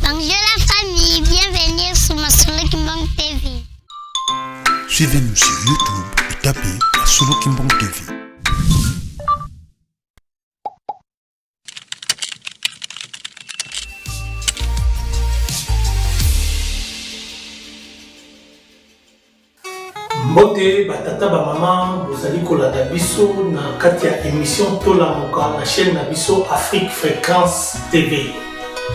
Bonjour la famille, bienvenue sur Masolo Kimbang TV. Suivez-nous sur YouTube et tapez Masolo Kimbang TV. Mbote batata ba maman bozali kolanda biso na kati ya émission Tolamuka na chaîne na biso Afrique Fréquence TV.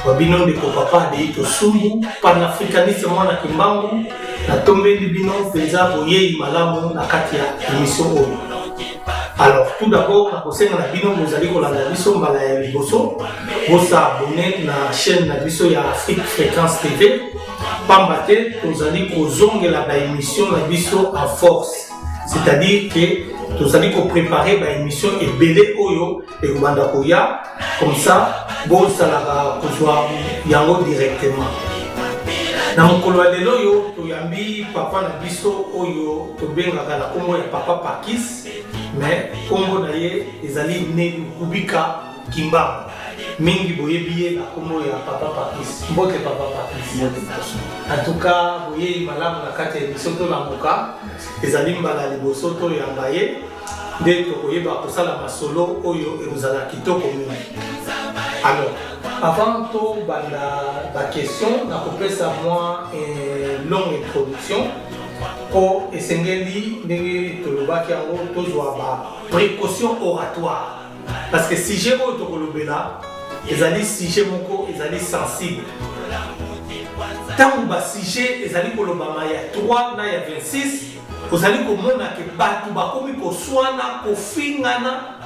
Wabino ndeko papa de ito sumu panafricaniste mwana kimbangu na tombeli bino penza boyei malamu na kati ya émission oyo. Alors tout d'abord na kosenga na bino bozali kolanda biso mbala ya liboso bosa abonné na chaîne na biso ya Afrique Fréquence TV. Pambate, nous allons kozongela ba émission na biso en force. C'est-à-dire que nous allons préparer ba émission et belé oyo et kubanda koya comme ça bon ça la kozwa yango directement. Na mokolo lelo yo to yambi papa na biso oyo to benga kala kombo ya papa Pakis mais kombo na ye ezali ne kubika kimba. Mingi boyebiye na kombo ya papa Pakis. Mbote papa Pakis. En tout cas, boye malamu na kati ya émission Tolamuka. Ezali mbala liboso to yamba ye. Nde tokoyeba kosala masolo oyo ezala kitoko mingi. Alors, avant to banda ba question, na kopesa moi une longue introduction pour esengeli ndenge tolobaki yango tozwa ba précaution oratoire. Parce que si j'ai oyo tokolobela ezali sujet moko ezali sensible. Tango ba sujet ezali kolobama ya 3 na ya 26 ozali komona ke batu bakomi koswana kofingana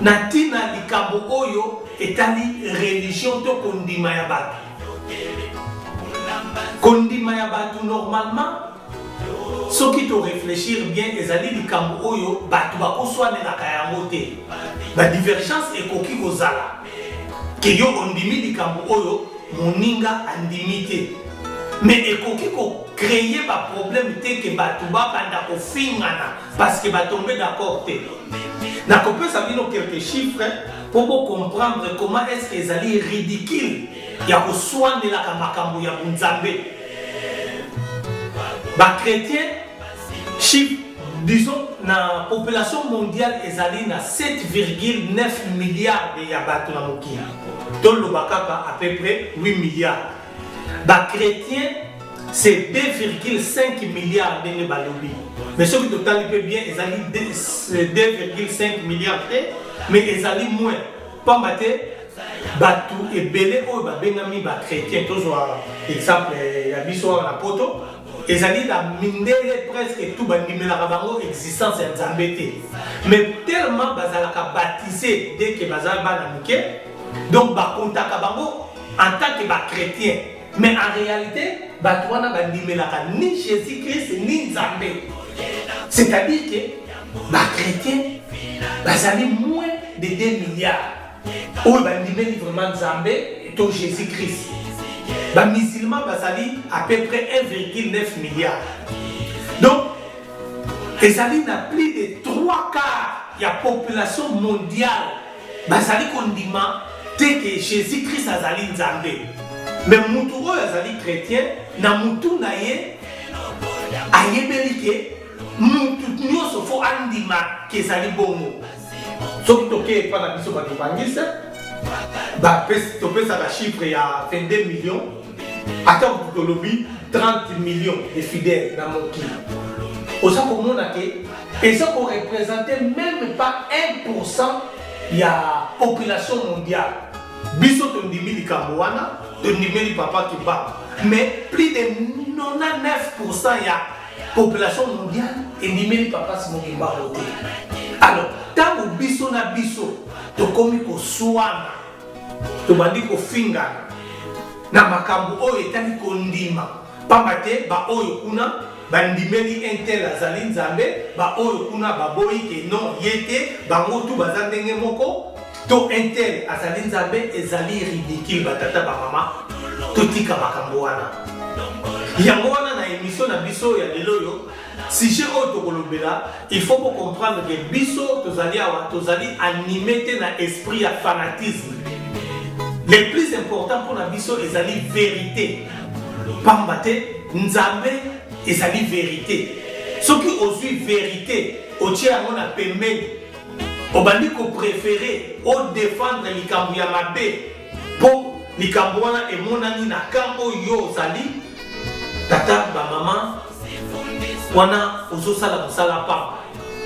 na tina likambo oyo etali religion to kondima ya batu. Kondima ya batu normalement soki to réfléchir bien ezali likambo oyo batu bakoswanelaka yango te. Ba divergence ekoki kozala ke yo ondimi likambo oyo moninga andimi te. Mais ekoki ko créer ba problème te ke batu bakanda kofingana parce que batombe d'accord te. Na kopesa bino quelques chiffres pour vous comprendre comment est-ce que ezali ridicule ya koswanelaka makambo ya bunzambe. Ba chrétien chiffre disons la population mondiale ezali na 7,9 milliards de yabatu na mokili. Dans le bakaka à peu près 8 milliards. Ba chrétien c'est 2,5 milliards de balobi. Mais ce qui total peut bien ezali 2,5 milliards mais ezali moins. Pas maté batu et belé o ba benami ba chrétien toujours exemple ya biso na poto. Ezali la mindele presque tout bandimela bango existence ya Nzambe te. Mais tellement bazalaka baptisé dès que bazal bana muke donc ba kontaka bango en tant que ba chrétien. Mais en réalité batwana bandimela ni Jésus-Christ ni Nzambe. C'est-à-dire que ba chrétien bazali moins de 2 milliards. Ou bandimeli vraiment Nzambe et to Jésus-Christ. Les musulmans basali à peu près 1,9 milliard. Donc, les alliés n'ont plus de 3 quarts de la population mondiale. Basali kondima tel que Jésus-Christ azali Nzambe. Mais mutuo azali chrétien na mutu na ye ayebelike mutu nyoso fo andima ke ezali bongo. Soki toke pa na biso bato bangisa bah, tu peux ça la chiffre il y a 22 millions. Attends, tu lobby 30 millions de fidèles dans mon pays. Au sein comme on a que, et ça pour représenter même pas 1% de la population mondiale. Biso ton dimi di Kamouana, ton dimi di papa qui bat. Mais plus de 99% de la population mondiale et dimi di papa si mon qui bat. Alors, tant que biso na biso, to komi ko suana. To bandi ko finga na makambo oyo etali kondima pambate ba oyo kuna bandimeli intel azali Nzambe ba oyo kuna baboyi ke non yete bango tu bazandenge moko to intel azali Nzambe ezali ridicule batata ba mama to tika makambo wana yango wana na émission na biso ya lelo yo si j'ai auto kolobela il faut comprendre que biso tozali animé na esprit ya fanatisme. le plus important pour la biso ezali vérité. Pambate nzambe ezali vérité. Ce qui aussi vérité, au tiers on a permis, au bandit qu'on préféré, au défendre les Kambouya pour les Kambouana et mon ami na Kambo yo zali, tata ba maman, wana ozo sala musala pa.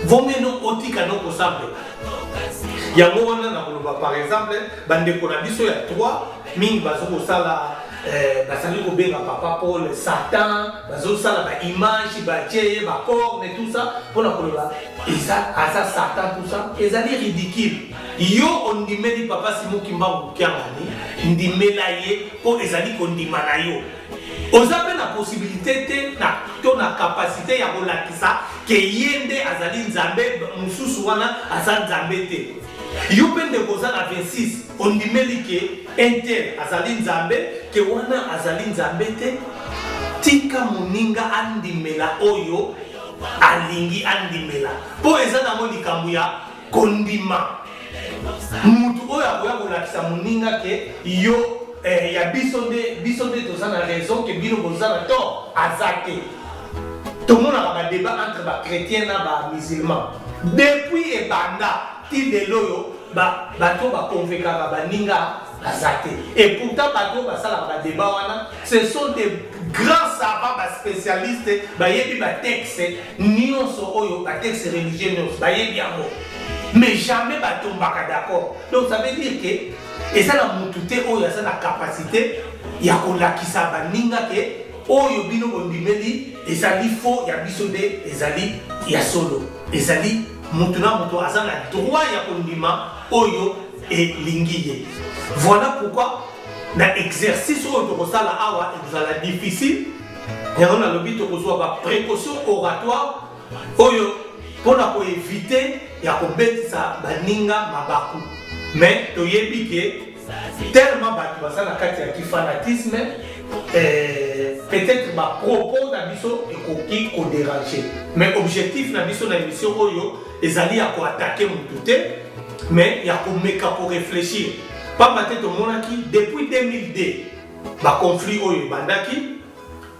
Vomeno otika no kosambe. Yango wana na koloba par exemple, bande ko na biso ya 3 mingi bazo kosala basali kobenga papa Paul Satan, bazo sala ba image ba tcheye ba corne et tout ça pour la koloba. Et ça asa Satan tout ça, ezali ridicule. Yo on dimeli papa Simon Kimbangu kiangani, ndimela ye po ezali kondimana yo. Ozape na possibilité te na to na capacité ya kolakisa ke yende azali nzambe mususu wana azali nzambe te. Yo pende koza na 26 on dimeli ke enter azali nzambe ke wana azali nzambe te. Tika muninga andimela oyo alingi andimela po eza na mo likambo ya kondima mutu oyo akoya kolakisa muninga ke yo ya biso nde toza na raison ke bino boza na tort azate. Tomonaka ba débat entre ba chrétien na ba musulman depuis ebanda ti lelo oyo bato bakonvekaka baninga azate. Et pourtant bato basalaka ba débat wana ce sont des grands savants ba spécialistes bayebi ba texte nyonso oyo ba texte religieux nyonso bayebi yango mais jamais batombaka d'accord. Donc ça veut dire que et ça la mutute oyo ça la capacité ya kolakisa baninga ke oyo bino bondimeli ezali faux ya biso de ezali ya solo ezali mutuna muto azana droit ya kondima oyo elingiye. Voilà pourquoi na exercice oyo tokosala awa ezala difficile yango na lobi tokozwa ba précaution oratoire oyo pona ko éviter ya kobetisa baninga mabaku. Mais toyebi ke tellement bato basala kati ya fanatisme peut-être ba propos na biso ekoki ko déranger. Mais objectif na biso na émission oyo ezali ya ko attaquer mutu te mais ya ko meka ko réfléchir. Pamba te tomonaki depuis 2002 ba conflit oyo bandaki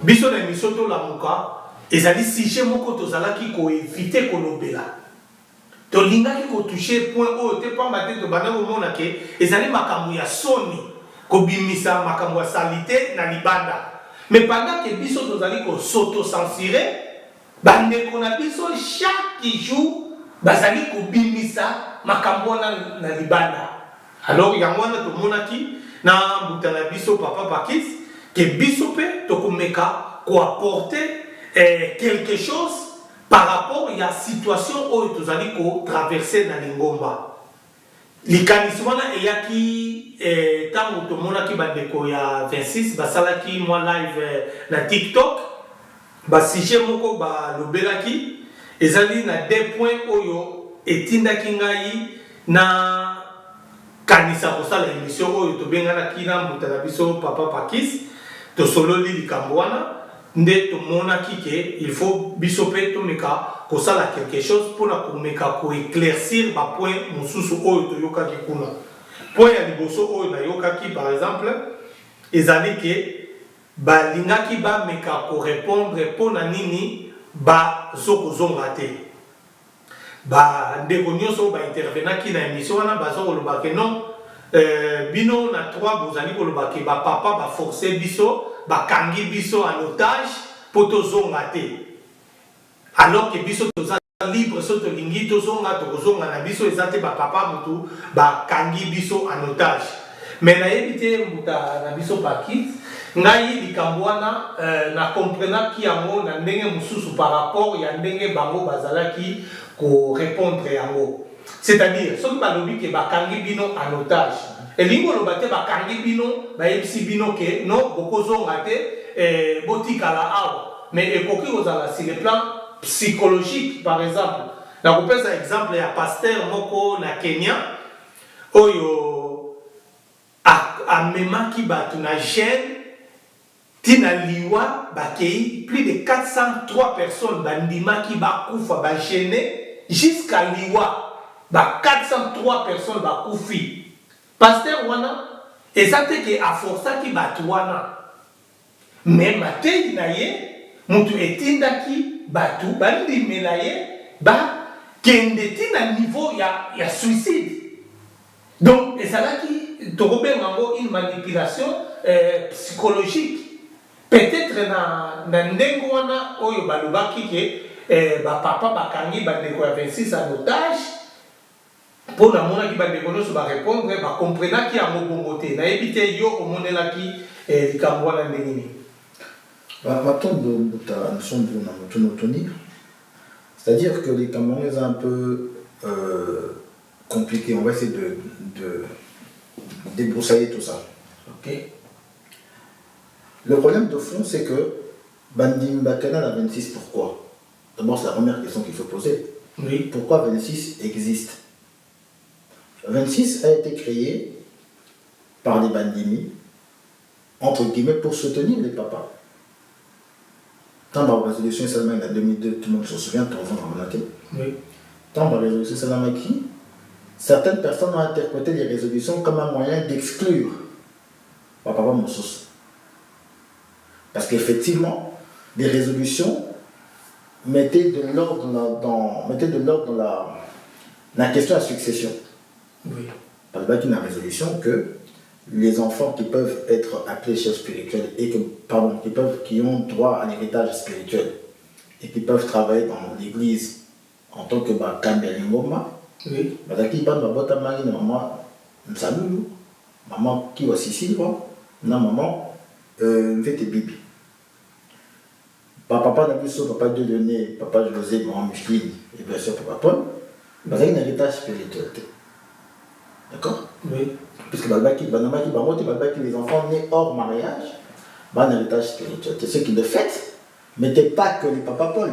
biso na émission to la muka ezali sujet moko tozalaki ko éviter ko lobela. Tolingaki ko toucher point oyo te pamba te to bana komona ke ezali makambo ya soni ko bimisa makambo ya salite na libanda. Mais pendant que biso tozali ko s'auto censurer bande ko na biso chaque jour bazali ko bimisa makambo na libanda. Alors yango wana tomonaki na mbutana biso papa Pakis que biso pe to komeka ko apporter quelque chose par rapport à la situation où nous allons traverser dans l'Ingomba. L'ikanisme est yaki tant que tout le monde qui va découvrir 26, basala qui moi live na TikTok, si j'ai moko ba lobelaki, ezali na des points oyo etinda kingai na kanisa kosala émission oyo to bengana kina mutana biso papa Pakis to solo li likambwana. Nde tomonaki ke il faut biso pe tomeka kosala quelque chose pour la komeka ko éclaircir ba point mususu oyo toyokaki kuna. Point ya liboso oyo na yokaki par exemple ezali ke balingaki ba meka ko répondre pona nini ba zokozonga te. Ba ndeko nyonso ba intervenaki na émission wana bazo koloba ke non bino na 3 bozali koloba ke ba papa ba forcer biso bakangi biso en otage pour tozonga te. Alors que biso toza libre so tolingi tozonga tokozonga na biso ezate ba papa mutu bakangi biso en otage. Mais na yebite muta na biso Pakis ngai likambo wana na comprenaki yango na ndenge mususu par rapport ya ndenge bango bazalaki ko répondre yango. C'est-à-dire soki balobi ke bakangi bino en otage elingo lobate bakangi bino bayebisi bino ke non bokozonga te botikala awa mais ekoki kozala sur le plan psychologique par exemple nakopesa exemple ya pasteur moko na Kenya oyo amemaki bato na gêne tina liwa bakei plus de 403 personnes bandimaki bakufa bagêné jusqu'à liwa ba 403 personnes bakufi. Pasteur wana Et ça fait que à force qui batouana. Mais matei na ye, mutu etindaki batu bandi melaye ba kendeti na niveau ya suicide. Donc et ça là qui tokobe ngango une manipulation psychologique. Peut-être na ndengo wana oyo balobaki ke ba papa bakangi bandeko ya 26 en otage. Pour la mona qui va décoller sur va répondre, va comprendre qui a mon bon côté. Na éviter yo au monde là qui est cambois la nini. Maintenant, ta notion de autonomie, c'est-à-dire que les Camerounais sont un peu compliqués. On va essayer de débroussailler tout ça. Ok. Le problème de fond, c'est que Bandim Bakana a 26, pourquoi? D'abord, c'est la première question qu'il faut poser. Oui. Pourquoi 26 existe? 26 a été créé par les Bandimi, entre guillemets, pour soutenir les papas. Tant par la résolution Salamaki en 2002, tout le monde se souvient, tout le monde en Oui. Tant par la résolution Salamaki, certaines personnes ont interprété les résolutions comme un moyen d'exclure Papa Moussous. Parce qu'effectivement, les résolutions mettaient de l'ordre dans la question de la succession. Oui. Parce qu'il y a une résolution que les enfants qui peuvent être appelés chefs spirituels et qui ont droit à l'héritage spirituel et qui peuvent travailler dans l'église en tant que Kambelingoma, oui. Maman qui va Sicile, maman fait bibi. Papa n'a plus papa Dieudonné, papa José, maman Micheline et bien sûr papa Paul, il y a un héritage spirituel. D'accord? Oui. Puisque les enfants nés hors mariage, un héritage spirituel. C'est ce qui de fait, mais ce n'est pas que les papa Paul,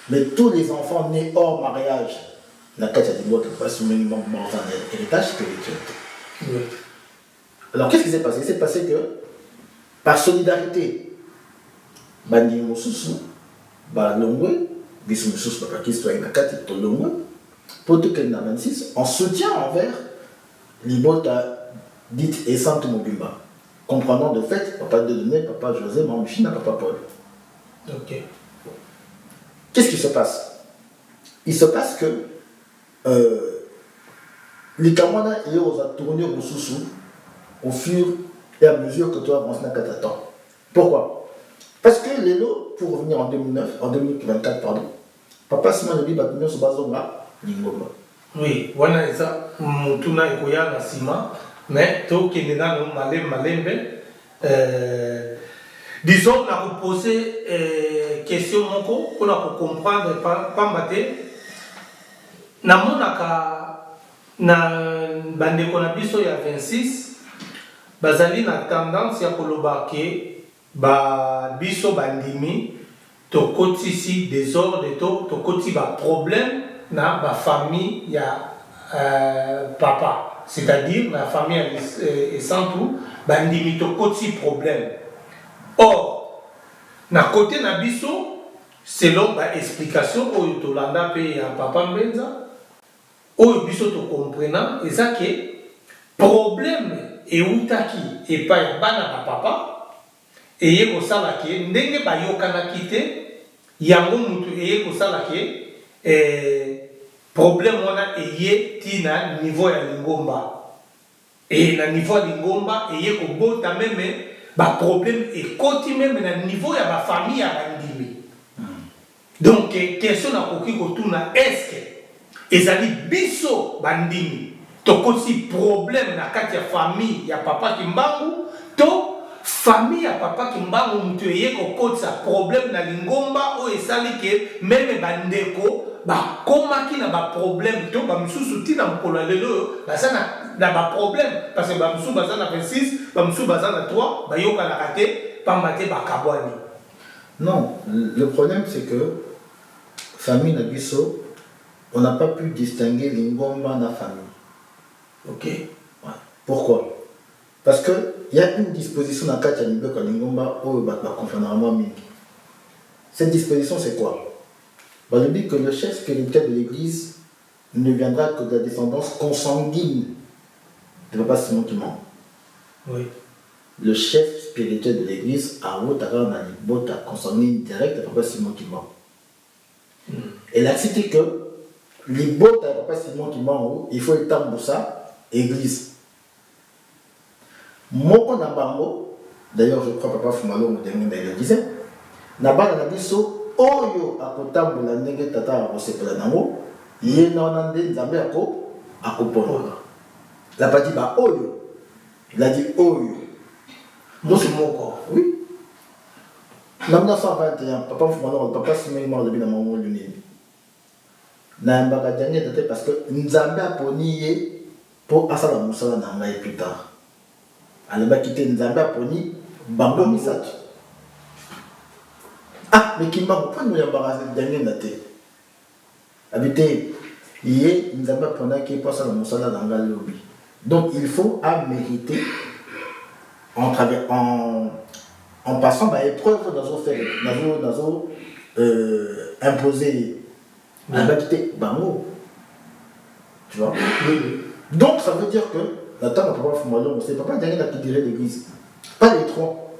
mais tous les enfants nés hors mariage, n'a qu'à dire que c'est un héritage spirituel. Oui. Alors qu'est-ce qui s'est passé? Il s'est passé que, par solidarité, Bandi Moussoussou, Longwe, Bissou Moussoussou, Papa Kistoy, Nakati, Longwe, pour tout qu'elle n'a 26, en soutien envers Libota dite et Sainte Mobimba, comprenant de fait Papa Dieudonné, Papa José, Mamouchina, Papa Paul. Ok. Qu'est-ce qui se passe? Il se passe que les Kamwana et aux a tourné au Soussou au fur et à mesure que toi avances dans le temps. Pourquoi? Parce que les lots, pour revenir en 2024, pardon, Papa Simon Lebi Batumio se base là, Lingomba. Oui, voilà ça. Mutuna ikoya na sima, mais to kenena no malembe. Disons, on a posé question moko, on a comprendre pas maté. Na monaka na bandeko na biso ya 26, bazali na tendance ya koloba ke ba biso bandimi to kotisi désordre to koti ba problème na ba famille ya papa, c'est-à-dire la famille et sans tout bandimi to koti problème. Or na côté na biso selon ba explication oyo to landa pe ya papa Mbenza oyo biso to comprenant eza ke problème eutaki epa ya bana ba papa eye kosala ke ndenge bayokanaki te yango mutu eye kosala ke problème wana eye tina niveau ya lingomba et na niveau ya lingomba eye kobota meme ba problème ekoti meme na niveau ya ba famille ya bandimi. Donc question na koki kotuna est-ce ezali biso bandimi tokosi problème na kati ya famille ya papa Kimbangu to famille ya papa Kimbangu mutu eye kokotisa problème na lingomba o esali ke meme bandeko ba komaki na ba problème to ba misusu tina mokolo lelo bazana na ba problème parce que ba misusu bazana 26 ba misusu bazana 3 ba yoka na kate pambate ba kabwani. Non, le problème c'est que famille na biso on n'a pas pu distinguer lingomba na famille. Ok. Ouais. Pourquoi? Parce qu'il y a une disposition dans le cadre de lingomba où il va confondre mingi. Cette disposition c'est quoi? On dit que le chef spirituel de l'église ne viendra que de la descendance consanguine de Papa Simon Kimbangu. Oui. Le chef spirituel de l'église a consanguine direct à Papa Simon Kimbangu. Elle a cité que les bottes à Papa Simon Kimbangu, il faut étendre ça, église. Moko Nabango, d'ailleurs je crois Papa Fumalo le disait, Nabana Nabiso, Oyo Akotambo la Nenge Tata Rosepola Nango, Yenonande Nzambe Akopolo. Il n'a pas dit bah Oyo, il a dit Oyo. Moi c'est mon corps. Oui. En 1921, Papa Fumalo, Papa Simon mort depuis la maman de l'Union. Nambaka Djangé daté parce que Nzambe a poni pour Asala Moussala Nangaye plus tard. Elle va quitter Nzambe a poni Bango Misatu. Ah, mais Kimbangu, pourquoi nous embarrasser Djangé daté? Habité, Yé Nzambe a poni qui est pour Asala Moussala Nangaye lobby. Donc il faut à mériter en passant par l'épreuve dans imposer la quitté Bango. Tu vois? Donc ça veut dire que la table à Papa Fumalo, c'est Papa Djangé qui dirait l'église. Pas les trois.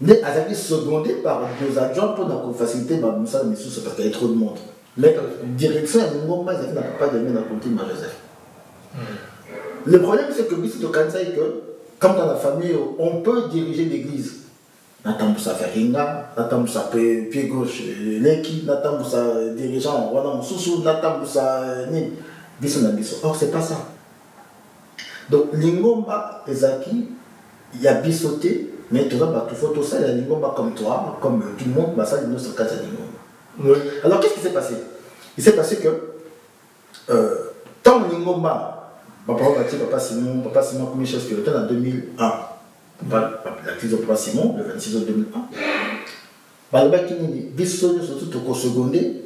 Mais elle a été secondée par deux adjoints pour la faciliter ma Moussa Missous parce qu'il y a trop de monde. Mais direction, il y a un moment, il n'a pas Djangé dans le comté de Joseph. Le problème, c'est que Bissou de Kansai, que comme dans la famille, on peut diriger l'église. Natamboussa Feringa, Natamboussa pied gauche, Leki, Natamboussa dirigeant, Rwanda Moussou, Natamboussa Nin, Bissou na Bissou. Or, c'est pas ça. Donc, Lingomba, Ezaki, il y a Bissoté, mais tu vois, tout faut tout ça, il y a Lingomba comme toi, comme tout le monde, bah ça, il nous se casse à Lingomba. Alors, qu'est-ce qui s'est passé? Il s'est passé que, tant Lingomba, Papa Simon comme chef spirituel en 2001. La crise de Papa Simon, le 26 août 2001. Balba Kinini, Bissonio surtout au secondé,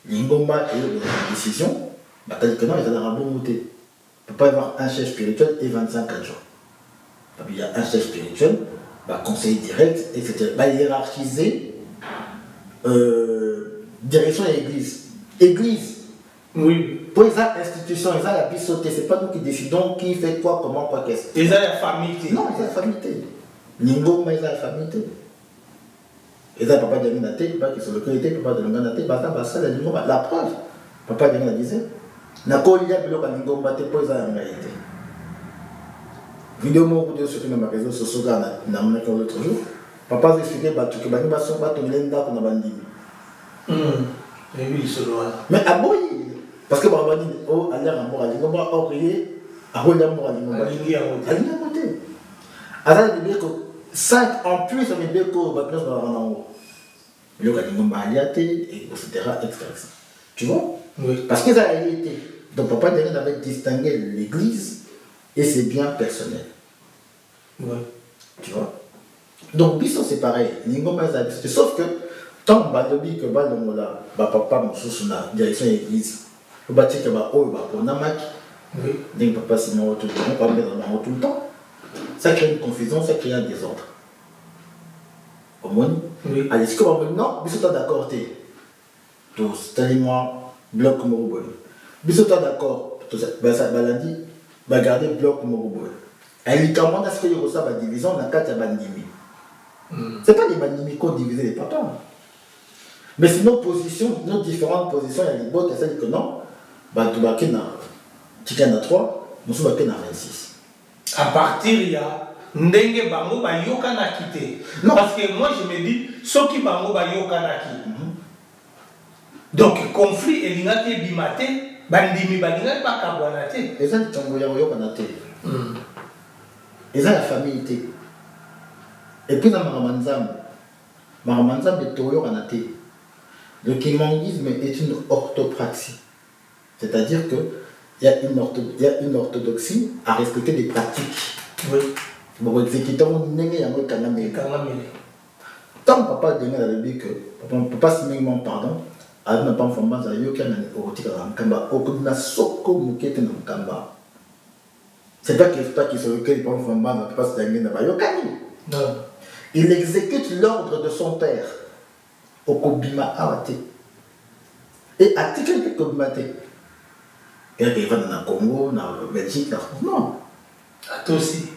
Lingomba a eu une décision, tel que non, il y a un bon monté. Il ne peut pas y avoir un chef spirituel et 25 adjoints. Il y a un chef spirituel, conseiller direct, etc. Hiérarchiser direction de l'église. Église. Oui. Pour les institutions, ils ont la bissoté. Ce n'est pas nous qui décidons qui fait quoi, comment, quoi, qu'est-ce. Ils ont la famille. Non, ils ont la famille. Lingomba, ils ont la famille. Ils ont Papa Djangé Naté, Papa qui est sur le côté, Papa de Lingomba Naté, Basa, la Lingomba. La preuve, Papa Djangé disait, n'a pas eu de Lingomba Naté, pour ils ont la réalité. Vidéo, moi, vous sur ma réseau social, n'a pas eu l'autre jour. Papa a expliqué que Bani Basson va tourner l'enda pour la bandit. Mais à Boyi. Parce que Baba dit, oh, allez à mort à Lingomba, oh, prier, à Roland mort à Lingomba. À Lingomba. Alors, il dit que 5 en plus, ça veut dire que va plus dans en haut. Il y a Lingomba aliaté, etc. Tu vois? Oui. Parce que ça a été. Donc, Papa Djangé avait distingué l'église et ses biens personnels. Oui. Tu vois? Donc, Bissot, c'est pareil. Lingomba, c'est sauf que, tant que que Balongola, Papa, mon sous la direction de l'église. Le bâti que on a maquillé. Oui. Papa Simon tout le temps. Ça crée une confusion, ça crée un désordre. Au moins, oui. Allez, ce que vous non, Bissot d'accord, tous, moi bloc Moroboy. Bissot d'accord, tout ça, ça baladi, garder bloc Moroboy. Et il commande à ce qu'il y ait une division dans 4 bandimi. Ce n'est pas des bandimi qu'on divise les papas. Mais c'est nos positions, nos différentes positions, il y a des bottes, ça dit que non. Tu vas à 3, nous sommes à 26. À partir, il y a Ndenge Bango Bayoka na quitté. Parce que moi je me dis, ceux qui Bango Bayoka na quitté. Donc, conflit et l'ingati bimate, bandimi bandingati bakabwanate. Et ça, c'est un Yoka na té. Et ça, la famille. Et puis, dans Maramanzam est Toyo na té. Le kimangisme est une orthopraxie. C'est-à-dire qu'il y a une orthodoxie à respecter des pratiques. Oui. Bon, exécutant, tant Papa Djangé a dit que Papa Simon, pardon, a dit pas femme dans le yoka na kamba okuna soko mukete na kamba. C'est pas qu'il se recueille pour femme dans Papa Djangé na yoka ni. Non. Il exécute l'ordre de son père. Okobima awate. Et à titre de Kobimate. Il va dans le Congo, dans la Belgique, non. À toi aussi.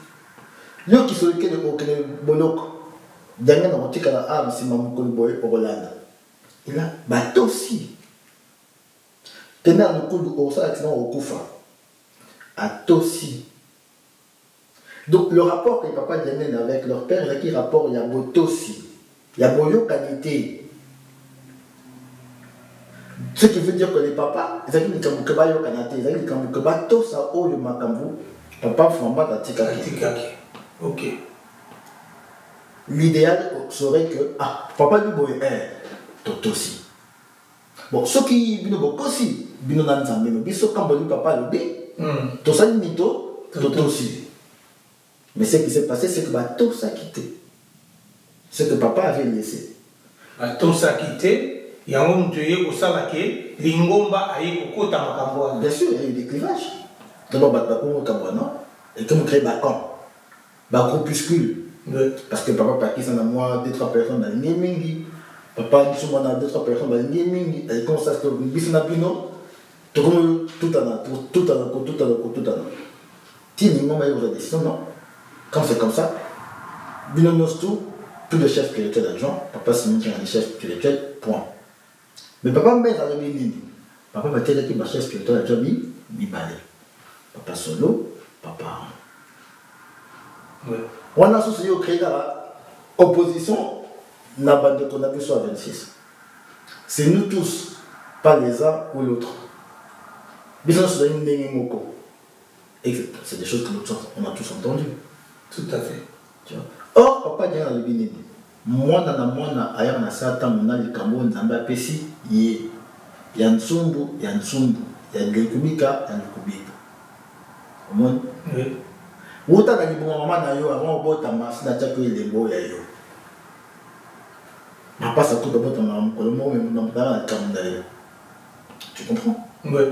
Yo qui sont lesquels au Bolok, dernier dans le cas ah, c'est Mamou Boy au Hollande. Et là, bah toi aussi. Tenez à nous coups au ça, accident au Koufa. À toi aussi. Donc le rapport que papa Daniel avec leur père, il y a qui rapport, il y a beau aussi. Il y a beau qualité. Ce qui veut dire que les papas, ils ont dit que les papas, ils ont dit que les papas, tout ça, oh, le makambu, papa, maman, tatikaki. Ok. L'idéal serait que, ah, papa, lui, boy, tout aussi. Bon, ceux qui viennent beaucoup aussi, viennent dans les amis, mais ceux qui ont papa, le B, tout ça, il tout aussi. Mais ce qui s'est passé, c'est que tout ça a quitté. Ce que papa avait laissé. Tout ça a quitté. Il y a un moment où tu es Lingomba a eu beaucoup de temps. Bien sûr, il y a eu des clivages. D'abord, et comme on crée Bacan, groupuscule. Parce que papa Paki, on a moi 2-3 personnes dans le gaming. Papa, nous sommes 2-3 personnes dans le gaming. Et comme ça, c'est que nous sommes tout à l'heure. Tini, on va y avoir des décisions, non? Quand c'est comme ça, Bino nous tout, plus de chef spirituel d'argent, papa Simon qui est un chef spirituel, point. Mais papa me met dans le mini. Papa va dire que ma chef spirituel d'argent, mi balai. Papa solo, papa. On a associé au créé l'opposition, n'a pas de qu'on a vu sur 26. C'est nous tous, pas les uns ou l'autre. Business de une et c'est des choses que on a tous entendues. Tout à fait. Or, papa dit dans le binini. Moi, ailleurs, na sata, mon ali kambo, nzamba pesi, yé. Yansumbu, Yankubika, Yankubika. Au monde. Oui. Où t'as dit bon maman na yo avant au bord ta masse, na tchako il est beau ya yo. Papa ça coûte d'abord ta maman, le mot même dans la camda. Tu comprends? Oui.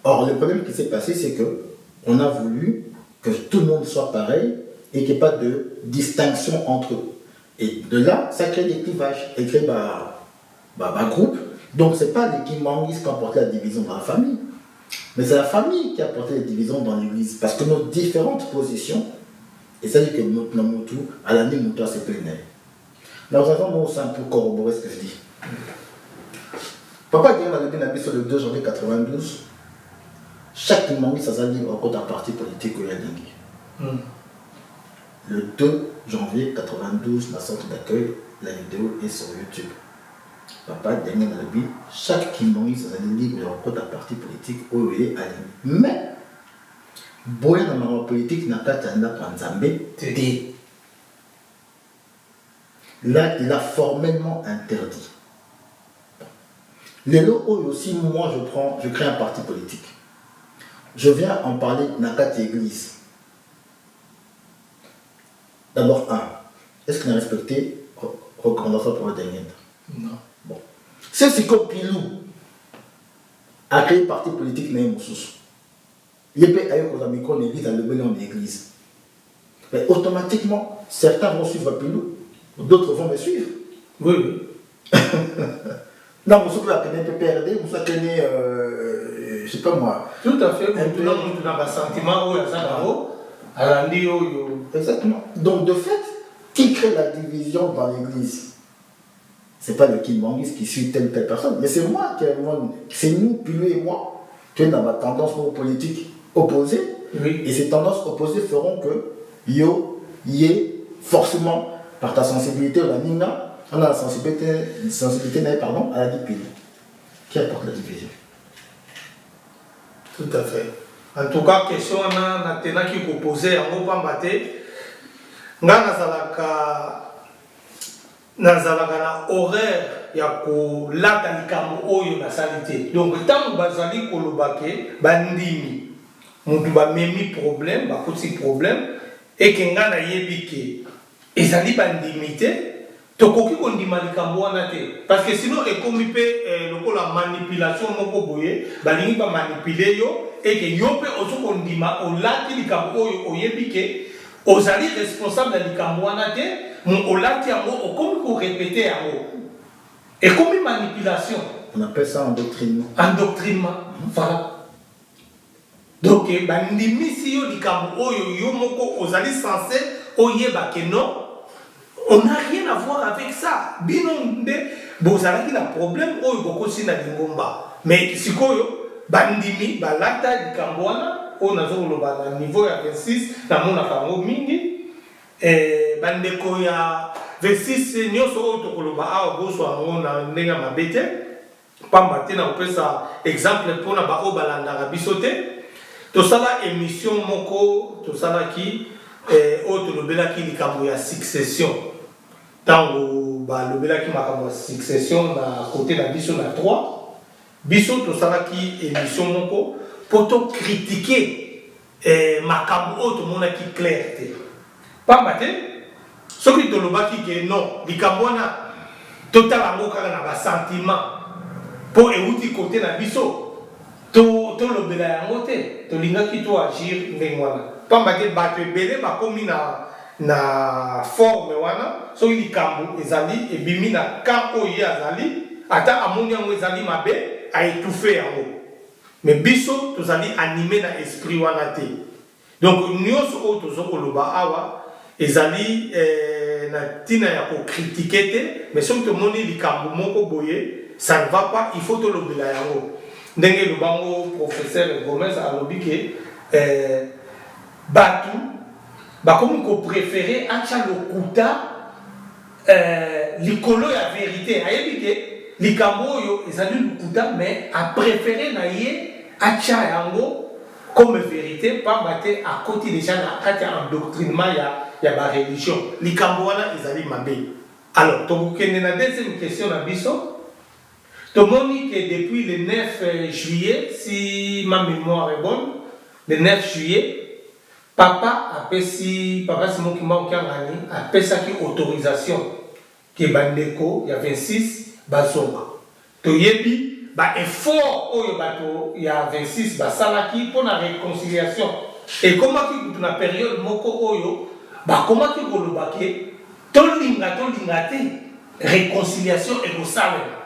Or, le problème qui s'est passé, c'est que on a voulu que tout le monde soit pareil et qu'il n'y ait pas de distinction entre eux. Et de là, ça crée des clivages, et crée un groupe. Donc, ce n'est pas les Kimangis qui ont apporté la division dans la famille, mais c'est la famille qui a apporté la division dans l'église. Parce que nos différentes positions, et ça dit que notre Namutu, à l'année Moutou, c'est plein. Dans un sens, c'est un peu corroboré ce que je dis. Papa Guillaume a levé la sur le 2 janvier 92. Chaque Kimangis a sa libre encore d'un parti politique au Yadingi. Le 2 janvier 92, la centre d'accueil, la vidéo est sur YouTube. Papa Daniel Nalabi, chaque Kimangis a sa libre encore d'un parti politique au Yadingi. Mais, boya dans ma politique n'a pas tanda Panzambé. Là, il a formellement interdit. Les lots aussi, moi, je crée un parti politique. Je viens en parler dans la église. D'abord, est-ce qu'il a respecté recommandation pour le dernier? Non. Bon. C'est comme Pilou a créé un parti politique dans Moussous. Il peut aller aux amis qu'on église à l'église. Mais automatiquement, certains vont suivre Pilou, d'autres vont me suivre. Oui. Non, vous savez, un peu PRD, vous savez, je sais pas moi. Tout à fait. Tout un sentiment, exactement. Donc, de fait, qui crée la division dans l'église? C'est pas le Kimangis qui suit telle ou telle personne, mais c'est moi qui c'est nous, puis lui et moi, qui sommes dans la tendance politique opposée. Oui. Et ces tendances opposées feront que forcément, par ta sensibilité, la Nina, on a la sensibilité à la dipile, qui apporte la division. Tout à fait. En tout cas, question qui vous posée en gros pambaté, nazalaka na horaire ya kolata likambo oyo na salite. Donc tant bazali kolobake bandimi mutu bamemi problème, bakoti problème et que nga na yebike ezali bandimité. Tokoki kondima likambo wana te parce que sinon ekomi pe lokola manipulation moko boye balingi ba manipuler yo et que yo pe ozo kondima olati likambo oyo oyebike ozali responsable de likambo wana te olati yango okomi ko répéter yango ekomi manipulation. On appelle ça endoctrinement. Endoctrinement, voilà. Donc, bandimisi yo likambo oyo yo moko ozali censé oyeba que non, on n'a rien à voir avec ça. Binomde, bozalaki na problème oyo bokosi na lingomba. Mais sikoyo bandimi balata likambo wana o nazoloba na niveau ya 26 na mona kango mingi bandeko ya 26 nyonso oyo tokoloba awa boswa ngo na ndenge mabete pamba te na kopesa exemple mpona baoyo balandaka biso te. Tosala émission moko tosalaki oyo tolobelaki likambo ya succession ntango balobelaki makambo ya succession na kote na biso na 3 biso tosalaki émission moko po tocritiquer makambo oyo tomonaki clair te pamba te soki tolobaki ke non likambo wana totala yango kaka na basentiment mpo euti kote na biso tolobela yango te tolingaki toagir ndenge wana pamba te bato ebele bakomi na forme wana soki likambo ezali ebimi na camp oyo ye azali ata amoni yango ezali mabe aétouffe yango mais biso tozali animé na esprit wana te donc nyonso oyo tozokoloba awa ezali na ntina ya kokritike te mais soki tomoni likambo moko boye ça ne va pas il faut tolobela yango ndenge lobango professeur Gomez alobi ke bato bakomi kopréféré atia lokuta likolo ya vérité ayebi ke likambo oyo ezali lokuta mais apréféré na ye atia yango comme vérité pamba te akoti déjà na kati ya endoctrinement ya bareligion likambo wana ezali mabe. Alors tokokende na deuxième question na biso. Tomoni que depuis le 9 juillet, si ma mémoire est bonne, le 9 juillet, papa Simon Kimangani a fait sa autorisation que bandeko, il y a 26, bazonga. Toyebi, effort il y a 26, salaki pour la réconciliation. Et comment tu na période moko oyo, comment tu kolobake, tolingate, réconciliation et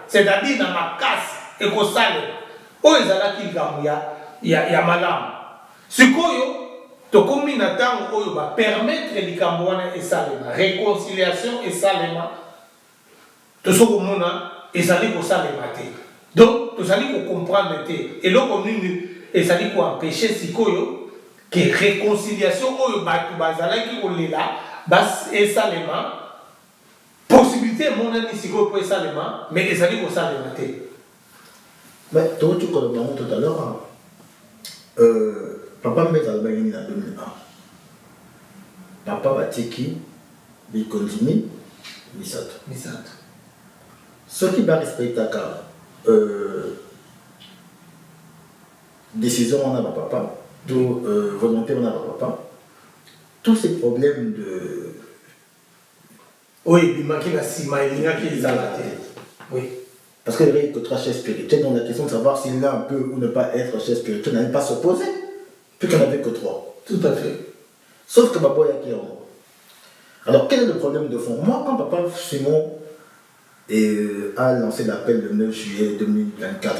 c'est-à-dire dans ma casse et qu'on sale o ezalaki likambo ya malamu sikoyo tokomi na ntango oyo bapermettre likambo wana esalema réconciliation esalema tozokomona ezali kosalema te donc tozali kocomprendre te eloko nini ezali koempêche sikoyo ke réconciliation oyo bato bazalaki kolela esalema possibilité mon ami si vous pouvez ça mais les amis pour ça les mater. Mais tout comme tout à l'heure, papa me met à l'Allemagne en 2001. Papa Batiki, il continue, Misat. Ce qui va respecter la décision on a papa, volonté on a papa, tous ces problèmes de oui, il manquait la cima, il manquait les alatés. Oui. Parce qu'il y avait que 3 chefs spirituels, donc la question de savoir s'il l'un peut ou ne pas être chef spirituel n'allait pas se poser, puisqu'il n'y en avait que 3. Tout à fait. Sauf que papa est qui en haut. Alors quel est le problème de fond? Moi, quand papa Simon a lancé l'appel le 9 juillet 2024,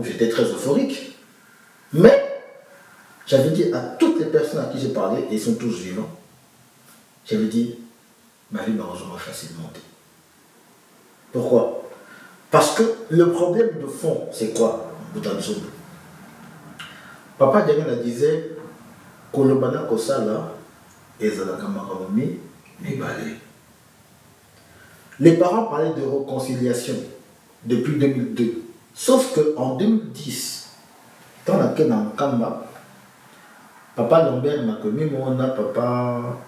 j'étais très euphorique. Mais j'avais dit à toutes les personnes à qui j'ai parlé, et ils sont tous vivants, j'avais dit, ma vie m'a rejoint facilement. Pourquoi? Parce que le problème de fond, c'est quoi? Papa Diagana disait, Kolobana Kosala, Ezalakamaromi, Mibale. Les parents parlaient de réconciliation depuis 2002. Sauf qu'en 2010, quand on a été dans Kamba, Papa Lambert m'a commis, on a papa.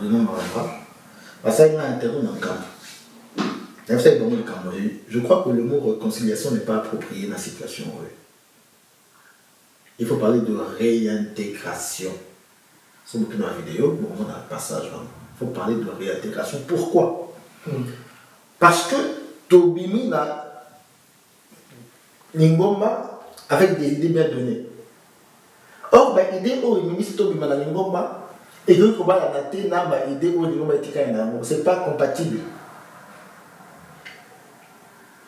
Le nom m'a ça il m'a interrompu dans le camp. Je crois que le mot réconciliation n'est pas approprié dans la situation. Il faut parler de réintégration. C'est beaucoup dans la vidéo, bon, on a un passage. Il faut parler de réintégration. Pourquoi? Parce que Tobimi n'a Lingomba avec des idées bien données. Or, l'idée où il ministre Tobima na Lingomba et que la idée où Lingomba est ce n'est pas compatible.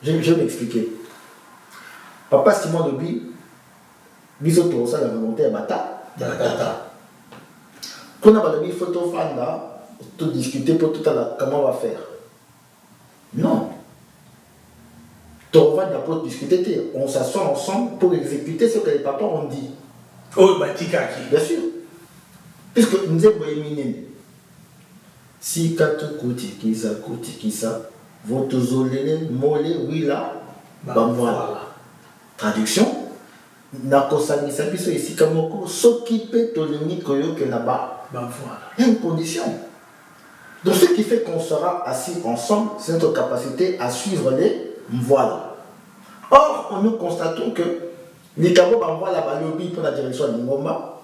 Je vais m'expliquer. Papa Simon Lobi, biso to ça la volonté à bata. Quand on a le photo fan là, tout discuter pour tout à l'heure, comment on va faire. Non. On va d'abord discuter, on s'assoit ensemble pour exécuter ce que les papas ont dit. Oh, bah, tikaki. Bien sûr. Puisque nous avons éliminé. Si kato kuti kisa, votre zolele, mole, oui là, ben voilà. Traduction. Nakosangisa biso ici kamoko, s'occuper de l'unique que là-bas. Ben voilà. Il y a une condition. Donc ce qui fait qu'on sera assis ensemble, c'est notre capacité à suivre les voilà. Or, nous constatons que les cabos voilà ba lobby pour la direction de Ngoma,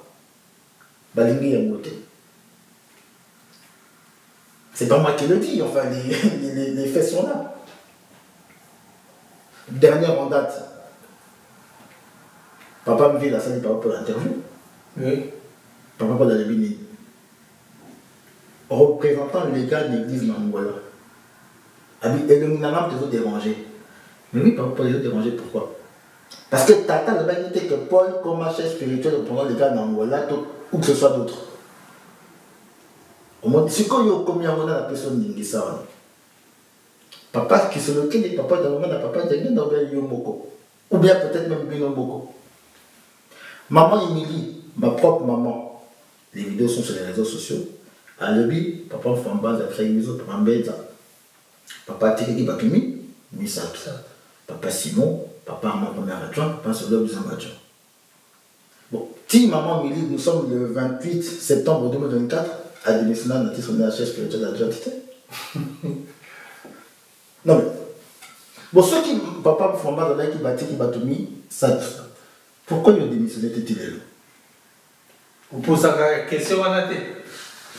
balingi ya moté. C'est pas moi qui le dis, enfin les faits sont là. Dernière en date, papa me vient la salle pour l'interview. Oui. Papa Paul Alebini, représentant légal de l'église Nangola. Et le Minamam te déranger. Mais oui, Papa Paul les déranger, pourquoi? Parce que Tata ne va pas dire que Paul, comme un chef spirituel, représentant légal Nangola, ou que ce soit d'autres. Au moins, si quand il y a commis un la personne d'Ingissa, papa qui se lequel est papa dans le moment, papa de dans le Yomoko. Ou bien peut-être même Binomoko. Maman Émilie, ma propre maman, les vidéos sont sur les réseaux sociaux. À l'objet, papa Fambaz a créé une maison pour Mbeza. Papa Tiki Bakimi, Misa. Papa Simon, papa Armand premier adjoint, papa Solo deuxième adjoint. Bon, si maman Émilie, nous sommes le 28 septembre 2024, à démissionner dans notre chef spirituel d'adjoint. Non mais, bon, ceux qui, papa Fambaz a qui bâti qui Batumi, ça. Pourquoi il a démissionné Tétilelo? Vous posez la question à la tête.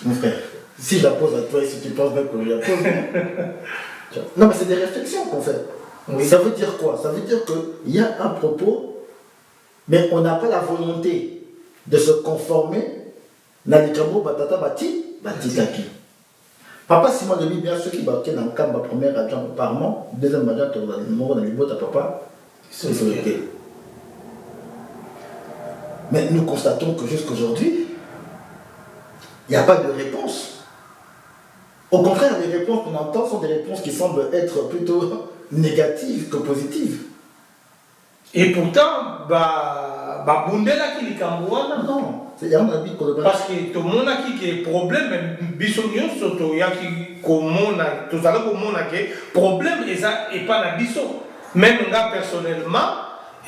Mon frère, si je la pose à toi et si tu penses bien que je la pose, non mais c'est des réflexions qu'on fait. Oui. Ça veut dire quoi? Ça veut dire qu'il y a un propos, mais on n'a pas la volonté de se conformer dans les camo batata bati taki. Papa Simon Debi, bien sûr, qui baquait dans le camp, premier adjoint par mois, deuxième adjoint dans les bottes à papa, c'est sur lequel. Mais nous constatons que jusqu'aujourd'hui, il n'y a pas de réponse. Au contraire, les réponses qu'on entend sont des réponses qui semblent être plutôt négatives que positives. Et pourtant, Bundela qui est Cambouana. Non, c'est un avis qu'on parce que tout le monde a qui problème, bisognon surtout, il y a qui commune, tout ça là comme on a qui problème et ça et pas la biso. Même là personnellement,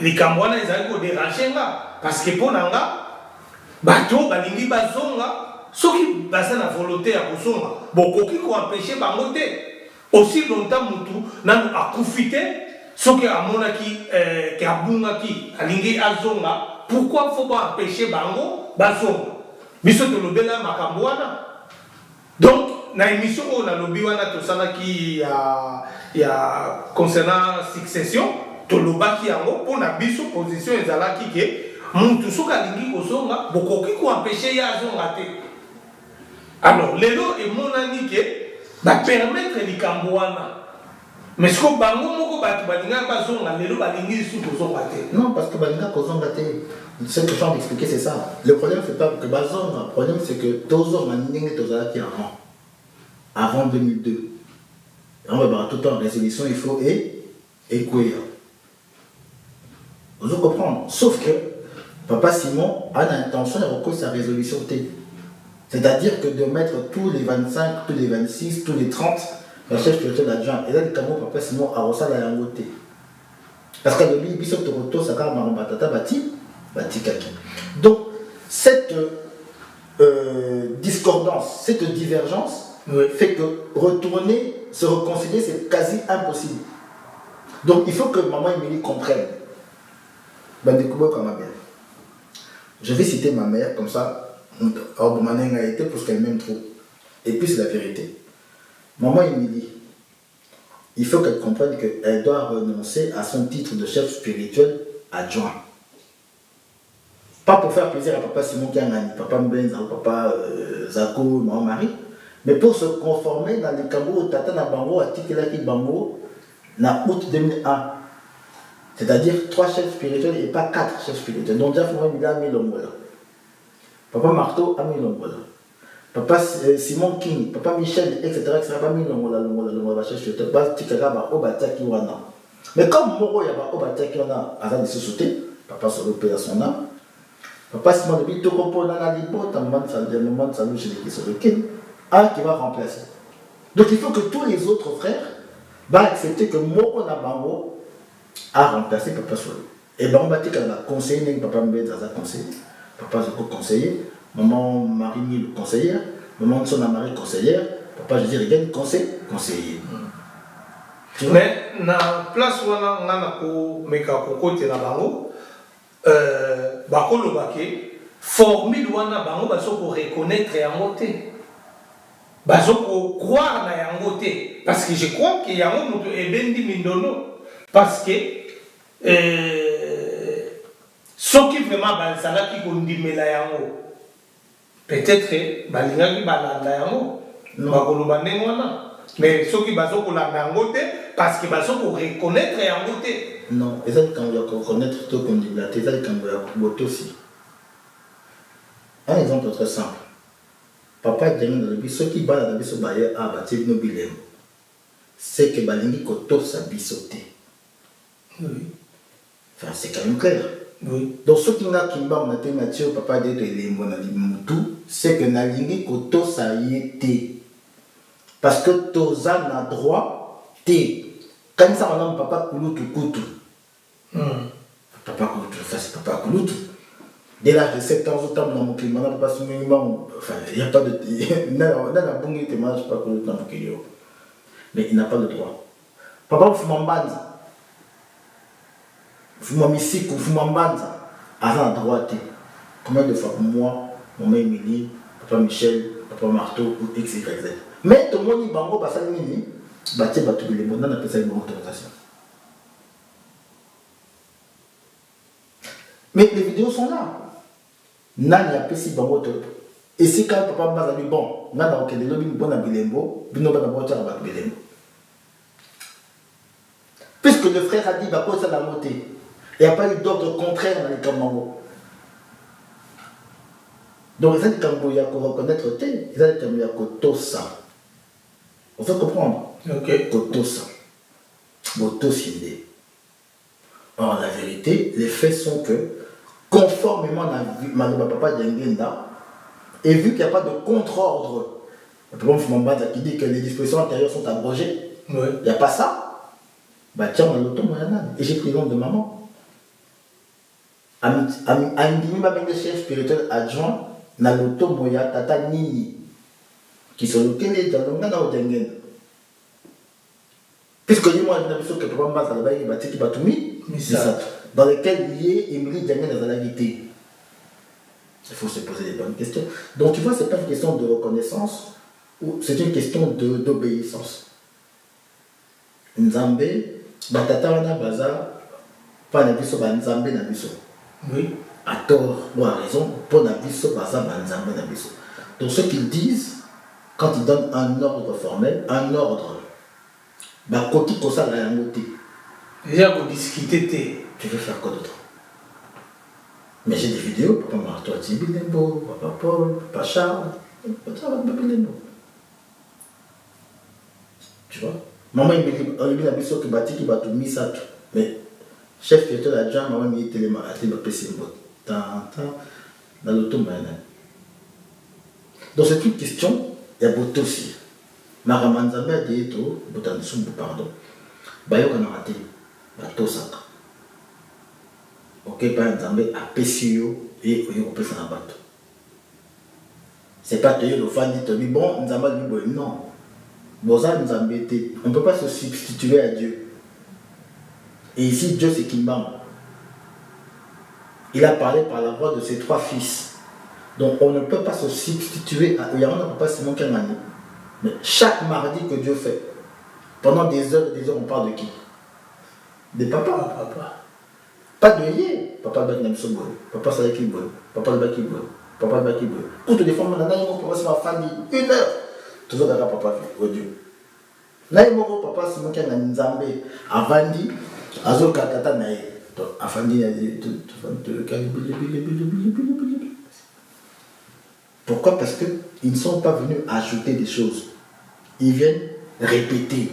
les Cambouana ils ont dérangé là. Parce que pour nanga, bateau, balingi bazonga, ceux qui basent la volonté à bazonga, beaucoup qui ont empêché bangote. Aussi longtemps mutu, n'a profité, ceux qui a monaki, qui a bungaki, alingi azonga, pourquoi faut pas empêcher bango, bazonga? Biso de l'obéla makambouana. Donc, dans l'émission où on a l'obéwana tout ça qui a concernant succession, tout le bas qui a pour la biso position et zala qui est mutu soka lingi kozonga bokoki ko empêcher ya zonga te. Alors lelo et mon ami que va permettre likambo wana. Mais ce que bango moko batu balinga bazonga lelo balingi su kozonga te. Non, parce que balinga kozonga te. Ce que je viens d'expliquer c'est ça. Le problème c'est pas que bazonga, le problème c'est que tozo maninge tozala qui avant 2002. Et on va voir tout en résolution, il faut écouer. Vous comprenez? Sauf que Papa Simon a l'intention de recoller sa résolution T. C'est-à-dire que de mettre tous les 25, tous les 26, tous les 30, la chef spirituel d'adjoint. Et là, le camo, Papa Simon a reçu la langue T. Parce que le biso toroto, ça a batata bati kaki. Donc, cette discordance, cette divergence fait que retourner, se réconcilier, c'est quasi impossible. Donc, il faut que maman Émilie comprenne. Je vais citer ma mère, comme ça, a été pour ce qu'elle m'aime trop. Et puis c'est la vérité. Maman Émilie, il faut qu'elle comprenne qu'elle doit renoncer à son titre de chef spirituel adjoint. Pas pour faire plaisir à papa Simon Kiangani, papa Mbenza, papa Zako, maman Marie, mais pour se conformer dans les cambos, tata na bango, atikela ki bango, en août 2001. C'est-à-dire 3 chefs spirituels et pas 4 chefs spirituels. Donc, Jeff Mohamed a mis l'ombre là. Papa Marteau a mis l'ombre là. Papa Simon King, Papa Michel, etc. a mis l'ombre là, chef spirituel. Mais comme Moro, il y a pas Obata qui en a à la société, Papa Solo paie à son âme. Papa Simon de Bito Kopo Nana Libo, Tamman Salou chez les sur le King, qui va remplacer. Donc il faut que tous les autres frères vont accepter que Moro Nabango a remplacé Papa Solo. Et ben on va dire qu'elle a conseillé, Papa Mbeda a conseillé, Papa Zoko conseiller, Maman Marigny le conseillère, Maman Sona Marie conseillère, Papa Jésus Regan conseiller. Mais na place wana ngana ko meka ko côté la bango bakolo baké formule wana bango baso ko reconnaître yango té baso ko croire na yango té parce que je crois que yango moto ebendi mindono parce que soki vraiment bazala ki ko ndimela yango peut-être balingaki balanda yango bakolo bandengo wana. Mais ceux qui basent pour la nangote, parce qu'ils basent pour reconnaître la nangote. Non, et ça, quand on va reconnaître tout comme dit la tête, ça, quand on va voter aussi. Un exemple très simple. Papa dit dans le bis, ceux qui battent dans le bis au bailleur à bâtir nos bilets, c'est que Balingi Koto s'abisoté. Oui. Enfin, c'est quand même clair. Oui. Donc, ceux qui n'ont qu'un matin, Mathieu, papa dit que les monalimoutou, c'est que Nalingi Koto s'aïté. Parce que Toza n'a droit, quand ça on a papa Kouloutou Koutou. Papa Kouloutou, c'est papa Kouloutou. Dès l'âge de 7 ans, autant dans mon climat, on n'a pas ce minimum. Enfin, il n'y a pas de. Il n'a pas bon qui te mange pas Kouloutou dans mon climat. Mais il n'a pas de droit. Papa Foumambanza. Foumamisikou, Foumambanza. A droit. Combien de fois pour moi, maman Émilie, papa Michel, papa Marteau, ou X, Y, Z. Mais tout le monde bango basal nini batie batu les monde na pesa une autorisation. Mais les vidéos sont là. Nani a pesi bango to. Et si quand papa bazali bon, nana okende lobi bona bilembo, bino bana bota ba bilembo. Puisque le frère a dit bah quoi ça la montée. Il n'y a pas eu d'ordre contraire dans les Kamango. Donc les Kambo ya ko reconnaître té, les Kambo ya ko tosa. On faut comprendre. Ok. Kotosa. Botosinde. Or, la vérité, les faits sont que, conformément à ma papa Djengenda, et vu qu'il n'y a pas de contre-ordre, le problème Fumambada qui dit que les dispositions antérieures sont abrogées, il n'y a pas ça, bah tiens, on a l'auto moyenane. Et j'ai pris le nom de maman. Amdimi Mabenge, chef spirituel adjoint, na l'auto moya tata Nini. Qui sont localisés dans le monde de puisque moi, je que papa dans lequel il y a Émilie Daniel dans la guité. Il faut se poser des bonnes questions. Donc tu vois, ce n'est pas une question de reconnaissance, c'est une question d'obéissance. Nzambe, batata wana baza, pas na biso ba Nzambe na biso. Oui. À tort ou à raison, pour na biso baza ba Nzambe na biso. Donc ce qu'ils disent, quand ils donnent un ordre formel, un ordre, bah koki kosa la yangote. Déjà vous discutez. Tu veux faire quoi d'autre? Mais j'ai des vidéos, papa Marteau Tibilembo, papa Paul, papa Charles, papa Bilembo. Tu vois? Maman il me dit la biso qui bâtit qui bat tout mis ça tout. Mais chef qui était là, maman il était les matin le PC dans l'automne. Donc c'est une question. Il y a beaucoup aussi. Maramanzambe a dit tout, Botansumbu, pardon. Bayo a raté, Batosaka. Ok, par Nzambe a PCO et Européen à battre. C'est pas que le fan dit, bon, Nzambe dit, non. Boza Nzambe, on ne peut pas se substituer à Dieu. Et ici, Dieu c'est Kimbam. Il a parlé par la voix de ses 3 fils. Donc on ne peut pas se substituer à eux. On ne peut pas se manquer un année. Mais chaque mardi que Dieu fait, pendant des heures, on parle de qui? Des papas. Pas de yé. Papa Baknamsobo, papa Salakibo, papa Bakibo, papa Bakibo. Toutes les femmes, on a une famille, 1 heure. Toujours derrière papa, oh Dieu. naye moko papa Simon qui a nzambe avandi azoka tata naye afandi pourquoi? Parce que ils ne sont pas venus ajouter des choses, ils viennent répéter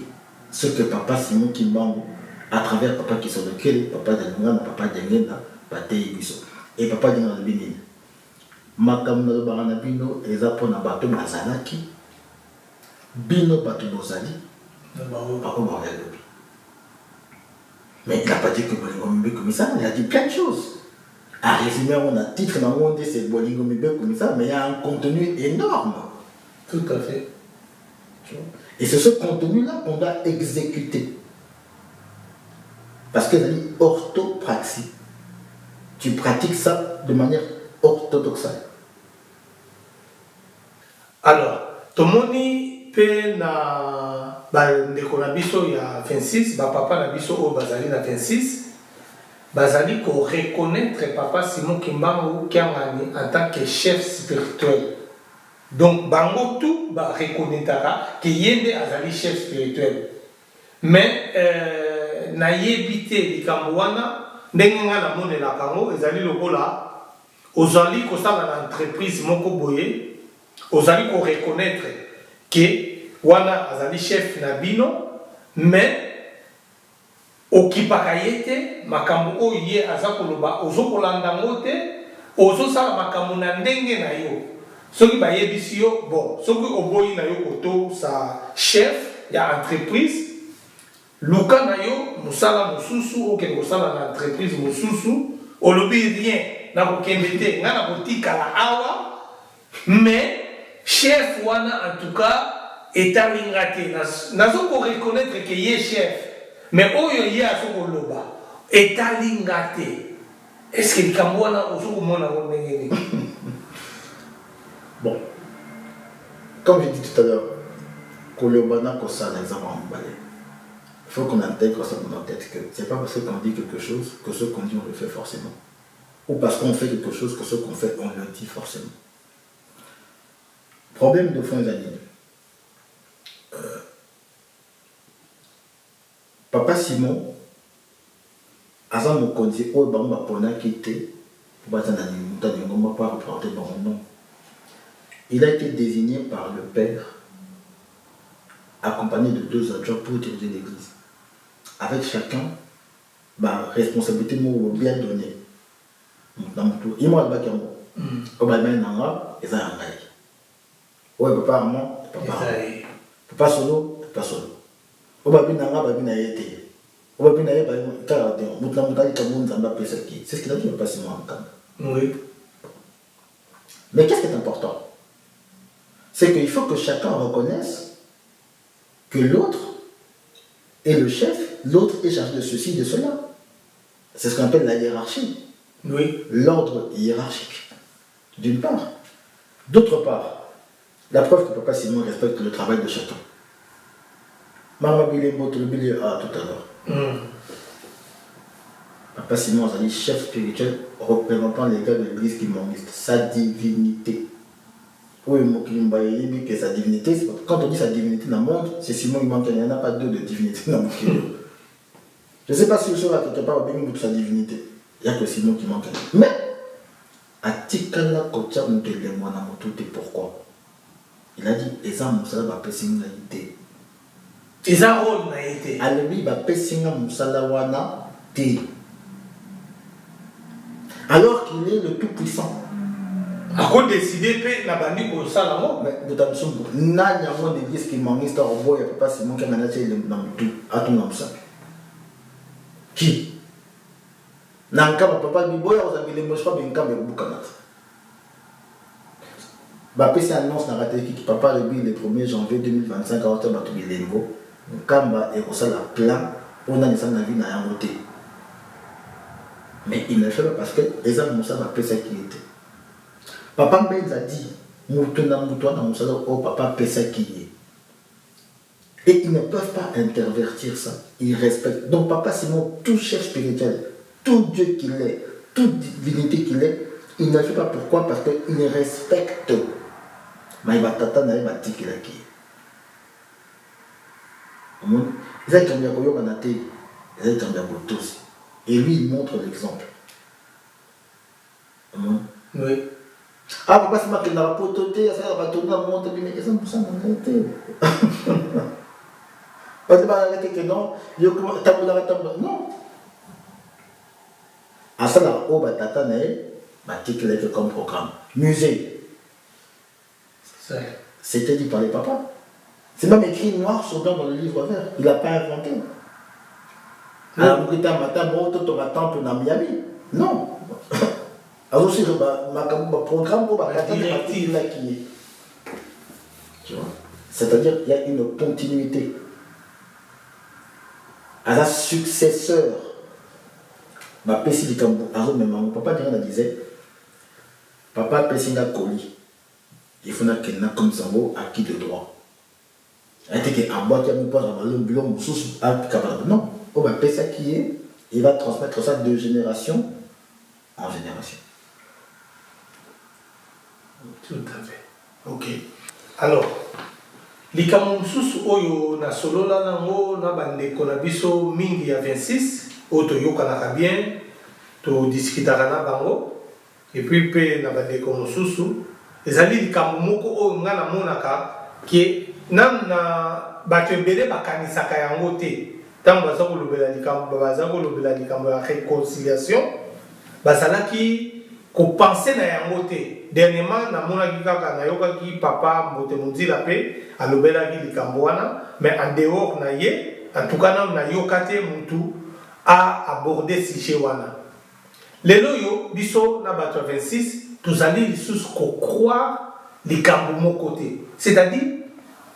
ce que papa Simon Kimbangu à travers papa Kisonokele, papa Dengana, papa Dengena, papa Biso et papa Dengana Binin makamna lo barana bino eza pona bato bazalaki bino bato bozali mais il n'a pas dit que Bolingo Mibé comme ça, il a dit plein de choses. À résumer, on a titre dans le monde, c'est Bolingo Mibé comme ça, mais il y a un contenu énorme. Tout à fait. Et c'est ce contenu-là qu'on doit exécuter. Parce que c'est orthopraxie. Tu pratiques ça de manière orthodoxe. Alors, Tomoni pe na ndeko na biso ya 26, papa na biso o bazali na 26, bazali ko reconnaître papa Simon Kimbangu Kiangani en tant que chef spirituel. Donc bango tout ba reconnaîtra que yende azali chef spirituel. Mais na yebite likambo wana ndenge nga na monela kango ezali lokola ozali ko sala na entreprise moko boye. Ozali ko reconnaître que wana azali chef na bino mais okipaka yete makambo oyo ye aza koloba ozokolanda ngo te ozosala makambo na ndenge na yo soki bayebisi yo bon soki oboyi na yo koto sa chef ya entreprise luka na yo mosala mosusu okende kosala na entreprise mosusu olobi rien na kokende te nga na kotikala awa mais chef wana en tout cas etalinga te nazo ko reconnaître que ye chef mais oyo ye azo koloba etalinga te. Est-ce que likambo wana ozo komona ngo ndenge nini? Bon, comme j'ai dit tout à l'heure, koloba na kosala exemple en balai. Il faut qu'on intègre ça dans notre tête que c'est pas parce qu'on dit quelque chose que ce qu'on dit on le fait forcément, ou parce qu'on fait quelque chose que ce qu'on fait on le dit forcément. Problème de fond d'année. Papa Simon, Azam Mokonzi, au Bamba Pona quitté, pour pas représenter mon nom. Il a été désigné par le père, accompagné de 2 adjoints pour diriger l'église. Avec chacun, responsabilité bien donnée. Il m'a dit que il m'a dit ouais, papa Armand, papa Solo, papa Solo. C'est ce qu'il a dit, papa Simon. Oui. Mais qu'est-ce qui est important? C'est qu'il faut que chacun reconnaisse que l'autre est le chef, l'autre est chargé de ceci, de cela. C'est ce qu'on appelle la hiérarchie. Oui. L'ordre hiérarchique, d'une part. D'autre part, la preuve que papa Simon respecte le travail de chacun. Maman Billy Motoubili tout à l'heure. Papa Simon est chef spirituel représentant les gars de l'église qui moniste sa divinité. Oui, que sa divinité, quand on dit sa divinité dans le monde, c'est Simon qui manque, il n'y en a pas 2 de divinité dans le monde. Je ne sais pas si le soir quelque part de sa divinité. Il n'y a que Simon qui manque. Mais, à Tikala Kotia Mutele Mwanamoto, pourquoi? Il a dit, Eza Moussala va pessinga ite. Eza rôle na ite. Alebi va pessinga Moussala wana te. Alors qu'il est le tout-puissant. A quoi décider pe na bandi ko sala mo? Mais de ta mission, n'a n'y a pas de disque qui m'en est au boy, papa Simon qui a managé le tout, à ton nom ça. Qui? Nanka papa bi boy, vous avez les moches pas bien comme le boucanat. Bapé c'est annonce dans la télé qui papa le 1er janvier 2025 à hauteur de Bilengo. Kamba et Rosa la plan on a des la vie n'a rien voté. Mais il ne le fait pas parce que les hommes Moussa va ça qui était. Papa Ben a dit Moutona Moutona Moussa oh papa ça qui est. Et ils ne peuvent pas intervertir ça. Ils respectent. Donc papa Simon, tout chef spirituel, tout Dieu qu'il est, toute divinité qu'il est, il ne le fait pas. Pourquoi? Parce qu'il respecte. Mais il va t'attendre à qui. Ils ont cambia koyo kanate, ils ont cambia botos. Et lui, il montre l'exemple. Oui. Ah, papa, c'est marqué dans la pototé, ça va tourner à monter, mais ils ont pour ça dans la tête. Pas de arrêter que non, non. À ça, là, au batata, c'est comme programme. Musée. C'était dit par les papas. C'est même écrit noir sur blanc dans le livre vert. Il n'a pas inventé. Alors, vous êtes un matin, bon, tout un temple dans Miami. Non. Alors, aussi, ma programme pour ma directive là qui est. Tu vois. C'est-à-dire qu'il y a une continuité. À la successeur, ma Pessi du Cambou, mais mon papa disait, papa Pessi n'a colis. Il faut qu'il n'a comme ça acquis de droit. Il était qu'un bois qui a mis pas dans le bureau, non, on va Pessi qui est, il va transmettre ça de génération en génération. Tout à fait. Ok. Alors, likambo mosusu oyo na solo la nango na bandeko na biso mingi ya 26 oyo toyokanaka bien todiskutaka na bango epuis mpe na bandeko mosusu ezali likambo moko oyo nga namonaka ke nanu na bato ebele bakanisaka yango te ntango baza kolobela likambo ya réconciliation bazalaki kopense na yango te. Dernièrement, namonaki kaka nayokaki papa Mbote Munzila pe alobelaki likambo wana, mais en dehors na ye, en tout cas nayoka te mutu a aborder sujet wana. Lelo yo biso na bato 26 tozali lisusu ko croire likambo moko te. C'est-à-dire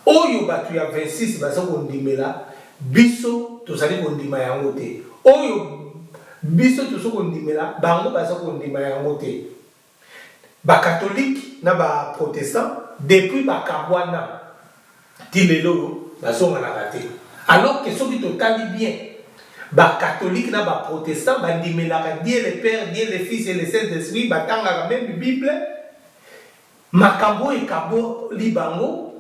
oyo bato ya 26 baza kondimela biso tozali kondima yango te. Oyo biso tozo kondimela bango baza kondima yango te. Ba catholique na ba protestant depuis ba kabwana ti lelo baso ngana te. Alors que ceux qui totali bien ba catholique na ba protestant ba ndimela Dieu le Père, Dieu le Fils et le Saint-Esprit batanga même Bible makambo e kabo libango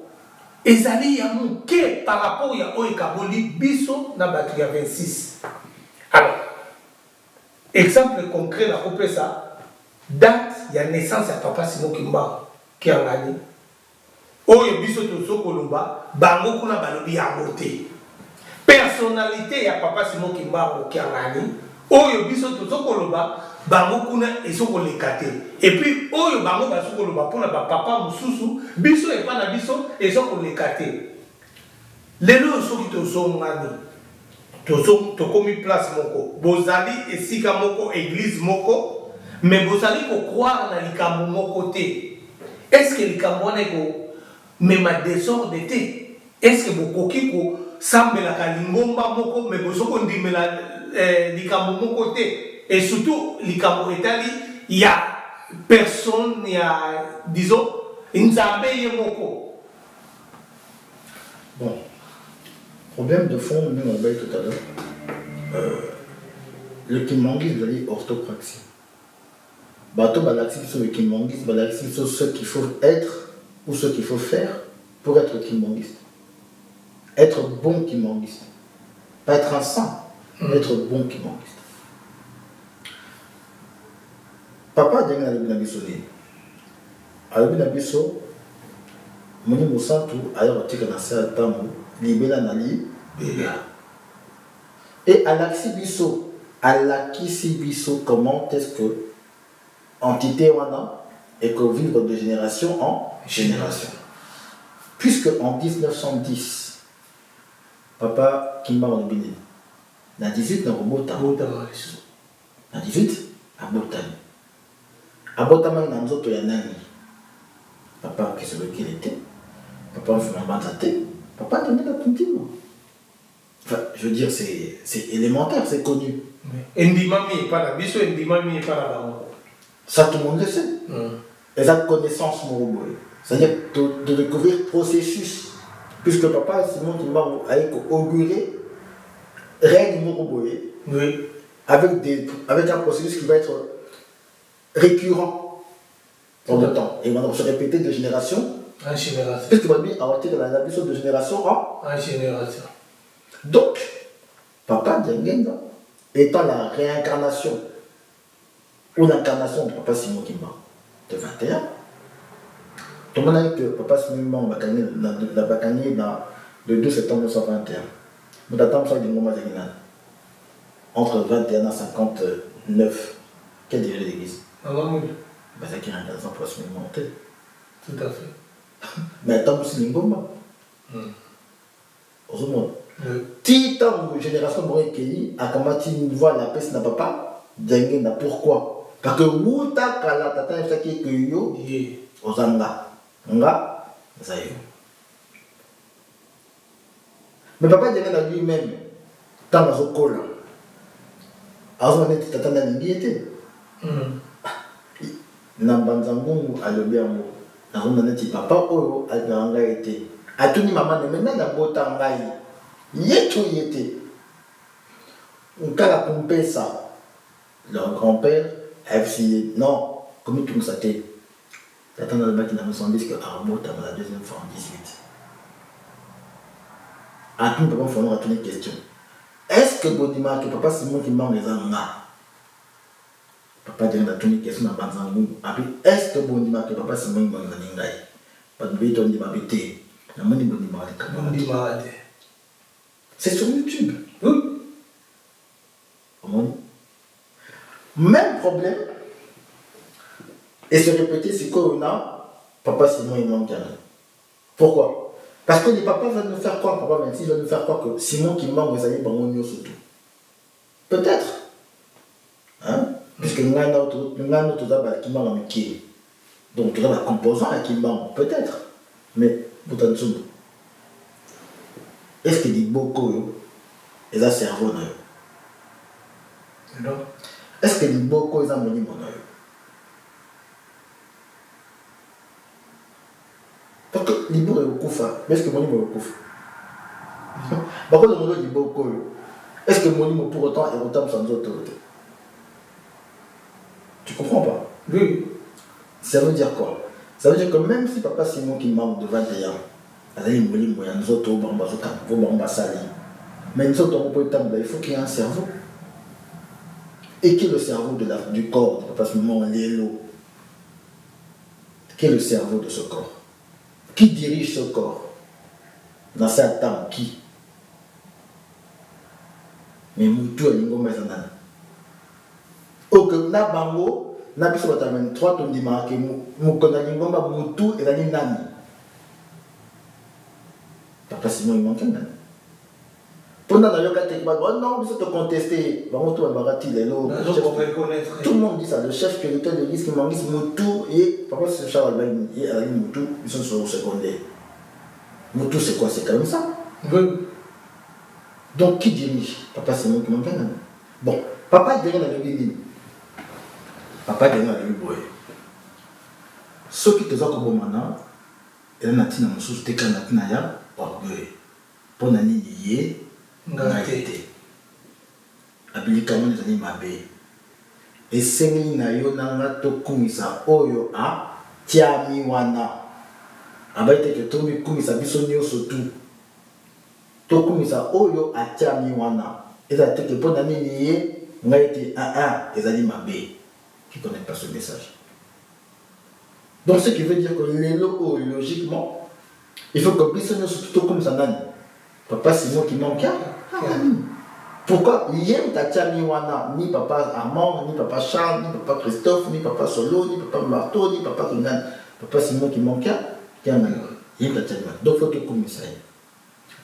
ezali ya muke par rapport ya o e kabo li biso na ba 26. Alors exemple concret la kopesa date ya naissance ya papa Simon Kimbangu qui a gagné. Oyo biso tozo kolomba bango kuna balobi yango te. Personnalité ya papa Simon Kimbangu qui a gagné. Oyo biso tozo kolomba bango kuna esoko lekate. Et puis oyo bango baso kolomba pona ba papa mususu biso e pa na biso esoko lekate. Lelo soki tozo ngani. Tozo tokomi place moko. Bozali esika moko église moko. Mais vous allez croire dans les camons côté. Est-ce que les camons même à désordre d'été? Est-ce que vous coquille semble la kalingomba moko mais vous avez les camons côté? Et surtout les camons étalés, il y a personne, il y a disons une zambe moko. Bon, problème de fond, nous on va tout à l'heure. Le Kimbangu vous allez orthopraxie. Bateau balaxi sur le kimbanguiste, balaxi sur ce qu'il faut être ou ce qu'il faut faire pour être kimbanguiste. Être bon kimbanguiste. Pas être un saint, mais être bon kimbanguiste. Papa a dit à l'Abinabiso, à l'Abinabiso, Moni Moussantou, ailleurs, tu connais un temps, Libéla Nali, et à l'Axibiso, à l'Axibiso, comment est-ce que entité wana et que vivre de génération en génération. Puisque en 1910, papa Kimba Wanabini, dans 18 dans Robota, dans 18 à Botani. À Botama dans d'autres yanani. Papa qui savait qu'il était, papa fait un banzaté, papa donnait la tontine. Enfin, je veux dire, c'est élémentaire, c'est connu. Ndimami pas la biso, Ndimami pas la banque. Ça, tout le monde le sait. Et ça, connaissance, c'est-à-dire de découvrir le processus. Puisque papa, Simon Kimbangu a inauguré règne Moroboé avec un processus qui va être récurrent dans le temps. Et maintenant, se répéter de génération en génération. Puisque va bien arrêter de la nation de génération en génération. Donc, Papa Djengenda étant la réincarnation ou l'incarnation de Papa Simon Kimba de 21, tout le monde a dit que Papa Simon Kimba va gagner dans le 2 septembre 1921. Nous attendons ça du moment entre 21 et 59. Quelle dirait l'église? C'est qui est intéressant pour se monter. Tout à fait. Mais attends, c'est Lingoma. Titan génération Bouré Kéli a commencé une voix la paix n'a pas Djengenda. Pourquoi? Parce que Wouta Kala Tata Efsaki Kuyo Ozanga. Nga Zayo. Mais Papa Djengenda lui-même, tant dans ce col, alors on était Tata Nalingi était. Nambanzangungu alobiango. On a dit papa Oyo Alganga était. A tout ni maman ne mena na botangai. Yetu yete. On a compris ça. Leur grand-père a essayé. Non, comme tout ça était. T'attends dans le bac, il a 70 que Arbo t'as la deuxième fois en 18. À tout, papa, il faut retourner une question. Est-ce que Bodima, que papa Simon qui manque les anga? Papa dit a tourné une question dans Banzangou. Après, est-ce que Bodima, que papa Simon qui manque les anga? Pas de béton, il m'a bêté. Il m'a dit Bodima. C'est sur YouTube. Même problème. Et se répéter, c'est qu'on a papa Simon il manque. Pourquoi? Parce que les papas veulent nous faire croire, papa 26 veulent nous faire croire que Simon qui manque, vous allez bangonio surtout. Peut-être. Hein? Puisque nous avons notre qui manque qui. Donc nous avons un composant qui manque. Peut-être. Mais, vous t'en souvenez. Est-ce qu'il dit beaucoup et ça cerveau non? Est-ce qu'il dit beaucoup et ça moni mon oeil? Parce que l'ibou est au koufa, mais est-ce que moni est au koufa? Par contre, le mot dit beaucoup. Est-ce que moni pour autant est autant sans autorité? Tu comprends pas? Oui. Ça veut dire quoi? Ça veut dire que même si papa Simon qui manque de 21 ans, mais nous autres, il faut qu'il y ait un cerveau. Et qui est le cerveau du corps de papa Simon Lélo? Qui est le cerveau de ce corps? Qui dirige ce corps? Dans cette temps, qui? Mais Moutou et Lingo Mazanan. Ok, na bango, na biso batamen 3 ton di marqué Moukona Lingo Moutou et Nani Nani. Papa Simon il manque un an. Pendant la yoga non, vous êtes contesté. Tout le monde dit ça. Le chef spirituel de l'église qui m'a dit Moutou et papa c'est Charles Albaïn et Ali Moutou, ils sont sur le secondaire. Moutou c'est quoi? C'est comme ça. Donc qui dirige? Papa Simon qui manque un an. Bon, papa est derrière la Bible. Papa est derrière la Bible. Ceux qui te ont comme maintenant, et là, Natina Moussou, c'était quand Natina ya orgueil. Pour Nani lié. Ngate abilika moni zani mabe esengi na yo nanga tokumisa oyo a tiami wana abaite ke tomi kumisa biso nyonso tu tokumisa oyo a tiami wana eza teke pona nini ye ngaite ezali mabe. Qui connaît pas ce message? Donc ce qui veut dire que l'élo logiquement il faut que biso nyonso tu tokumisa nani papa Simon qui manque. Pourquoi Yem Tatiami Wana, ni papa Armand, ni papa Charles, ni papa Christophe, ni papa Solo, ni papa Marteau, ni papa Kingan, papa Simon qui manque, Yem Tatiami Wana. Donc il faut que comme ça.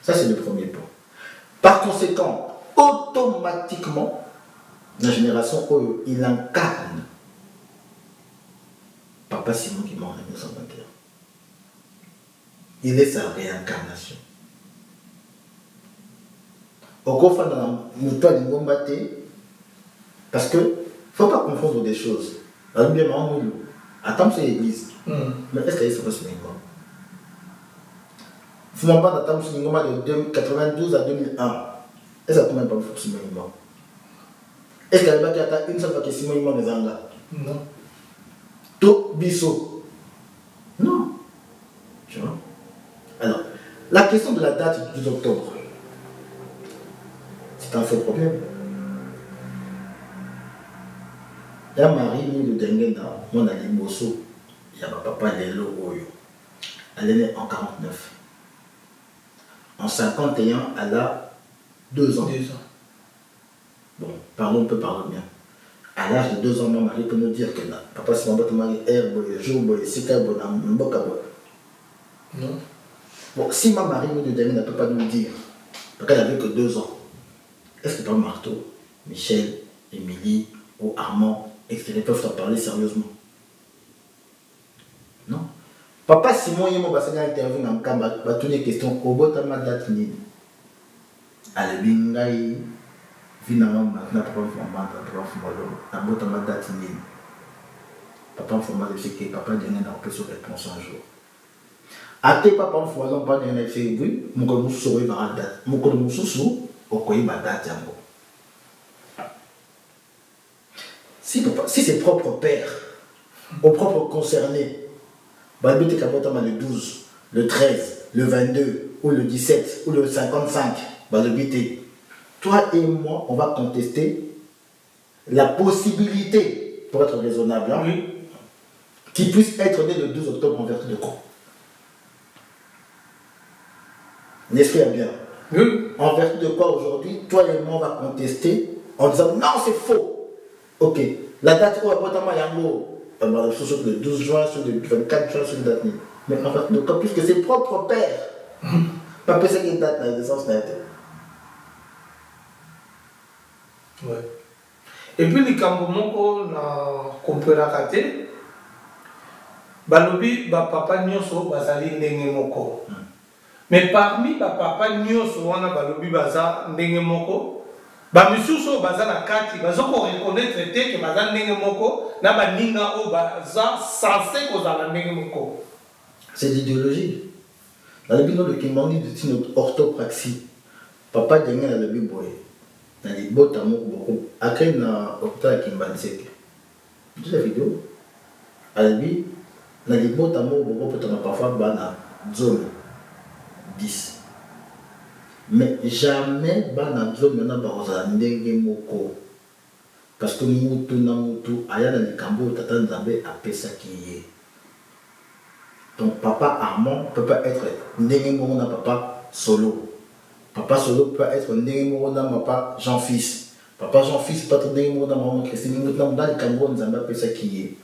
Ça c'est le premier point. Par conséquent, automatiquement, la génération où il incarne papa Simon qui manque en 1921. Il est sa réincarnation. Parce que ne faut pas confondre des choses. Attends, c'est l'église. Mais est-ce qu'elle est sur le Sénégal? Il faut pas d'attendre sur le de 92 à 2001. Est-ce que même pas le Sénégal? Est-ce qu'elle va attendre une seule fois que Simon Imam les Anglais? Non. Tout bisso? Non. Tu vois? Alors, la question de la date du 12 octobre. C'est un faux problème. Il y a Marie, nous, le dernier dans mon ami Bosso, il y a ma papa Lelo Oyo. Elle est née en 49. En 51, elle a 2 ans. 2 ans. Bon, parlons, on peut parler bien. À l'âge de 2 ans, mon mari peut nous dire que là, papa, si mon mari est boy, jour boy, si qu'elle boy, boy. Non. Bon, si ma mari nous ne peut pas nous le dire, parce qu'elle n'avait que 2 ans, est-ce que par Marteau, Michel, Émilie ou Armand, etc., peuvent en parler sérieusement? Non. Papa Simon Yemo Bassana interview dans le cas, va tourner question au bout de ma date nid. À la bingaï, finalement, maintenant, papa me fait un bout de ma date nid. Papa me fait mal de ce que papa donne dans le réponse un jour. Ate papa me fait pas de fait oui, mon collègue sourit dans la date. Mon collègue sous au coin ma date yango. Si ses propres pères, aux propres concernés, le 12, le 13, le 22, ou le 17, ou le 55, toi et moi, on va contester la possibilité, pour être raisonnable, hein, Oui. qu'il puisse être né le 12 octobre en vertu de quoi? N'est-ce pas bien? Oui. En vertu de quoi aujourd'hui, toi et moi, on va contester en disant non, c'est faux. Ok, la date où sur le 12 juin, sur le 24 juin, sur le date. Mais en fait, d'autant plus que ses propres pères, pas peut cette date de naissance n'a été. Ouais. Et puis les Cambomoko na comprendra kate, balobi ba papa nyonso bazali ndenge moko. Mais parmi ba papa nyonso wana balobi baza ndenge moko. Ba misuso baza na kati bazo ko reconnaître te que baza ndenge moko na ba ninga o baza censé kozala ndenge moko. C'est l'idéologie. Dans le bilan de Kimani de notre orthopraxie, papa dengue na le biboy. Dans les bottes à beaucoup. Après na hôpital Kimbansek. Tu la vidéo. Albi na les bottes à beaucoup peut-être parfois bana zone 10. Mais jamais bana zone na baroza ndenge moko. Parce que mutu na mutu aya na likambo tata nzambe apesa kiye. Donc papa Armand peut pas être ndenge moko na papa Solo. Papa Solo peut être ndenge moko na papa Jean-Fils. Papa Jean-Fils peut être ndenge moko na maman Christine mutu na likambo nzambe apesa kiye.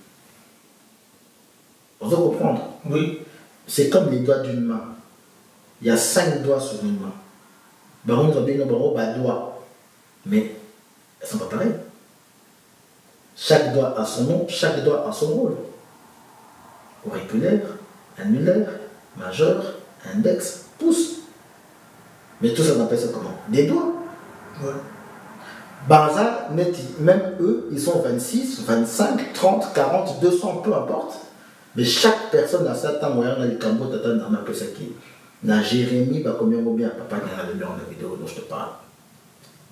On doit comprendre. Oui. C'est comme les doigts d'une main. Il y a 5 doigts sur une main. Baron Zambé, nos barreaux, doigts. Mais elles ne sont pas pareilles. Chaque doigt a son nom, chaque doigt a son rôle. Auriculaire, annulaire, majeur, index, pouce. Mais tout ça, on appelle ça comment? Des doigts. Ouais. Baza, même eux, ils sont 26, 25, 30, 40, 200, peu importe. Mais chaque personne a certain moyen dans les cambos, tata, dans ma pesaki. Na Jérémie, bah, combien de bien, papa, il y a dans la vidéo dont je te parle.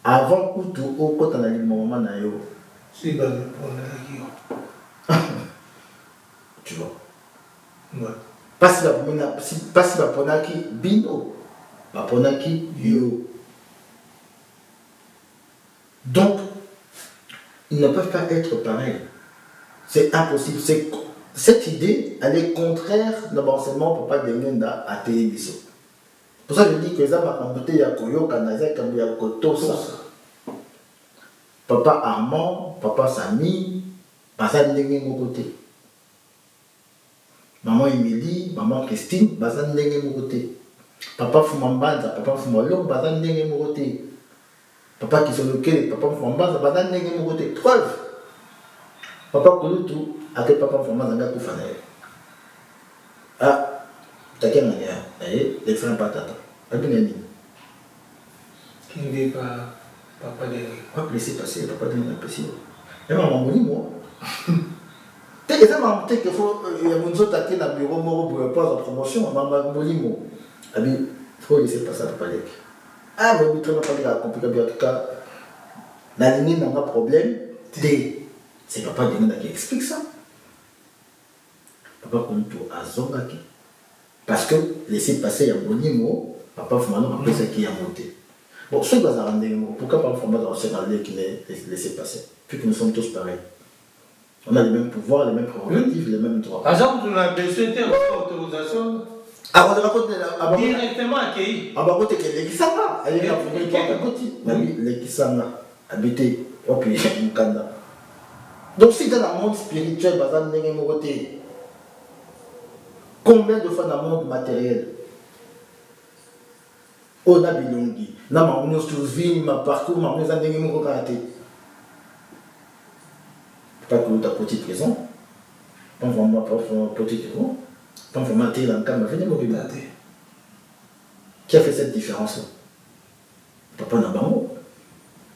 Avant Koutou, au côté de la maman, na yo. Si, bah, on a tu vois. Ouais. Pas si la ponaki bino, la ponaki yo. Donc, ils ne peuvent pas être pareils. C'est impossible. Cette idée, elle est contraire de l'enseignement pour pas devenir à télévision. Pour ça, je dis que ça va compter ya koyo kanaza comme ya koto ça. Papa Armand, papa Samy, baza ndenge mon côté. Maman Émilie, maman Christine, baza ndenge mon côté. Papa Fumambanza, papa Fumalong, baza ndenge mon côté. Papa Kisoloke, papa Fumambanza, baza ndenge mon côté. Preuve. Papa Kolutu, avec papa Fumambanza, nga kufana. Ah, t'as qu'un manière. Les frères patata. Abinani. Qui ne veut pas papa de. On va laisser passer, papa de l'apprécier. Et maman, moi. Et ça m'a montré qu'il faut. Il y a une autre qui est bureau moro pour pas en promotion. Maman, moi. Il faut laisser passer à papa de. Ah, mais tu n'as pas dit la complication. En tout cas, la ligne n'a pas de problème. C'est papa de qui explique ça. Papa comme tout à Zongaki. Parce que laisser passer à Bonimo, papa Fumano, après ça qui a monté. Bon, ceux qui vont rendre, pourquoi pas le format dans le qui est laissé passer? Puis que nous sommes tous pareils. On a les mêmes pouvoirs, les mêmes prérogatives, les mêmes droits. Par exemple, on a besoin d'autorisation. Ah, on a raconté directement accueilli. Ah, bah, côté que les Kisanga, elle est là, vous voyez, à côté. Oui, les Kisanga, habité, au pays, Mukanda. Donc, si dans le monde spirituel, combien de fois dans le monde matériel, on a bilongi, na ma on se vie, ma parcours, ma maison n'est pas raté. Pas que tu as petite raison, pas vraiment pas petite raison, pas vraiment t'es dans le cas, mais venez me regarder. Qui a fait cette différence-là? Papa n'a pas mot.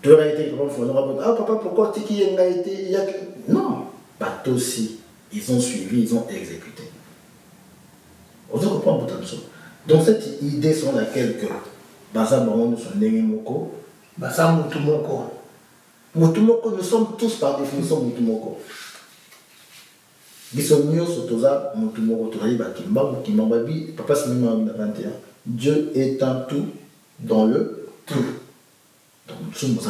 Tu aurais été comme ah papa, pourquoi tu qui a été non, pas toi aussi. Ils ont suivi, ils ont exécuté. On se comprend pour ça. Donc cette idée sur laquelle que Baza Baron nous sommes nés Moko. Baza Moutoumoko. Moutoumoko, nous sommes tous par définition Moutoumoko. Bisomio Sotoza Moutoumoko, tu as dit Bakimba, Mukimbabi, papa c'est même en 21. Dieu est un tout dans le tout. Donc nous sommes nous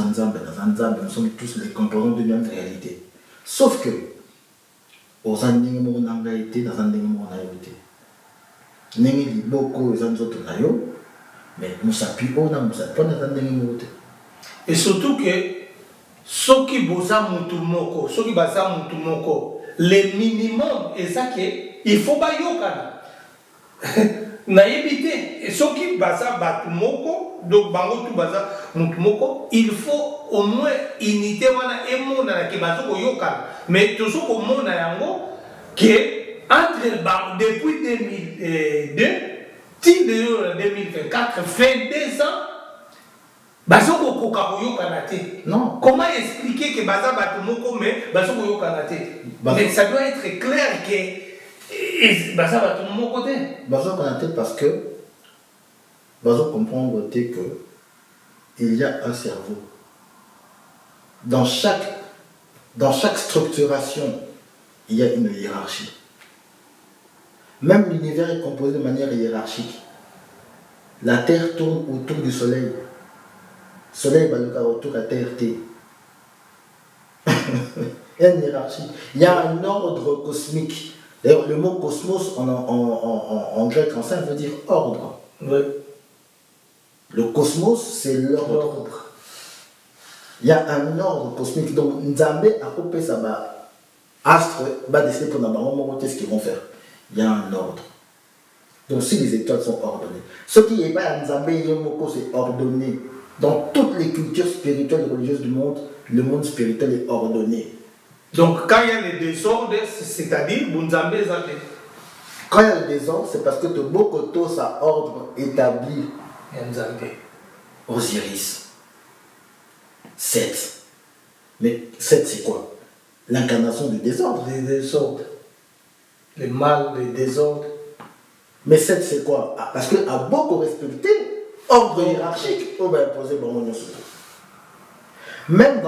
sommes tous les composants de la même réalité. Sauf que, aux Andingemo on a été, dans Andingemo on a été. Nengi beaucoup les autres nayo, mais nous s'appuie on a pas dans Andingemo. Et surtout que, ceux qui bossent Moutoumoko, ceux qui bossent Moutoumoko, le minimum est ça qu'il faut pas yokana. Naïbité, et ceux qui basa batumoko, donc bango tout basa mutumoko, il faut au moins unité wana emona na kebazo yoka. Mais toujours au monde yango que entre depuis 2002 till 2024 22 ans baso ko yoka na té. Non, comment expliquer que basa batumoko mais baso yoka na té? Mais ça doit être clair que et ça va tout mon côté. Bazo connaître parce que Bazo comprendre que il y a un cerveau. Dans chaque structuration, il y a une hiérarchie. Même l'univers est composé de manière hiérarchique. La Terre tourne autour du Soleil. Le Soleil va le autour de la Terre. Il y a une hiérarchie. Il y a un ordre cosmique. D'ailleurs, le mot cosmos en grec ancien veut dire ordre. Oui. Le cosmos, c'est l'ordre. Il y a un ordre cosmique. Donc, Nzambe a coupé ça, astre, va décider pour nous ce qu'ils vont faire. Il y a un ordre. Donc, si les étoiles sont ordonnées, ce qui est pas Nzambe Yomoko, c'est ordonné. Dans toutes les cultures spirituelles et religieuses du monde, le monde spirituel est ordonné. Donc, quand il y a les désordres, c'est-à-dire, Bunzambe Zate. Quand il y a le désordre, c'est parce que de Bokoto, ça ordre établi. Nzambe. Osiris. 7. Mais 7, c'est quoi? L'incarnation du désordre. Les désordres. Les mal, les désordres. Mais 7, c'est quoi? Parce que à beaucoup respecté, ordre hiérarchique, on va imposer bon mon surtout. Même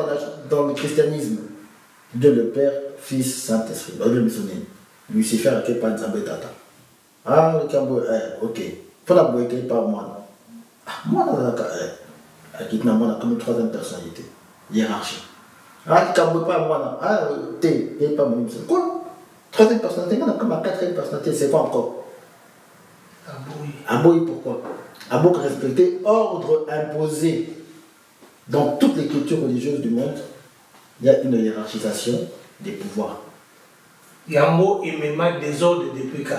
dans le christianisme, Dieu le Père, Fils, Saint-Esprit. Lucifer a quel pas Nzambe Tata. Ah, le Kambo, ok. Faut la boire par moi. Ah, moi, on a comme une troisième personnalité. Hiérarchie. Ah, le Kambo pas moi. Ah, t'es pas mon. Quoi? Troisième personnalité, on a comme une quatrième personnalité, c'est pas encore. Aboui, pourquoi? Aboui respecter ordre imposé. Dans toutes les cultures religieuses du monde, il y a une hiérarchisation des pouvoirs. Il y a un mot et même désordre depuis quand.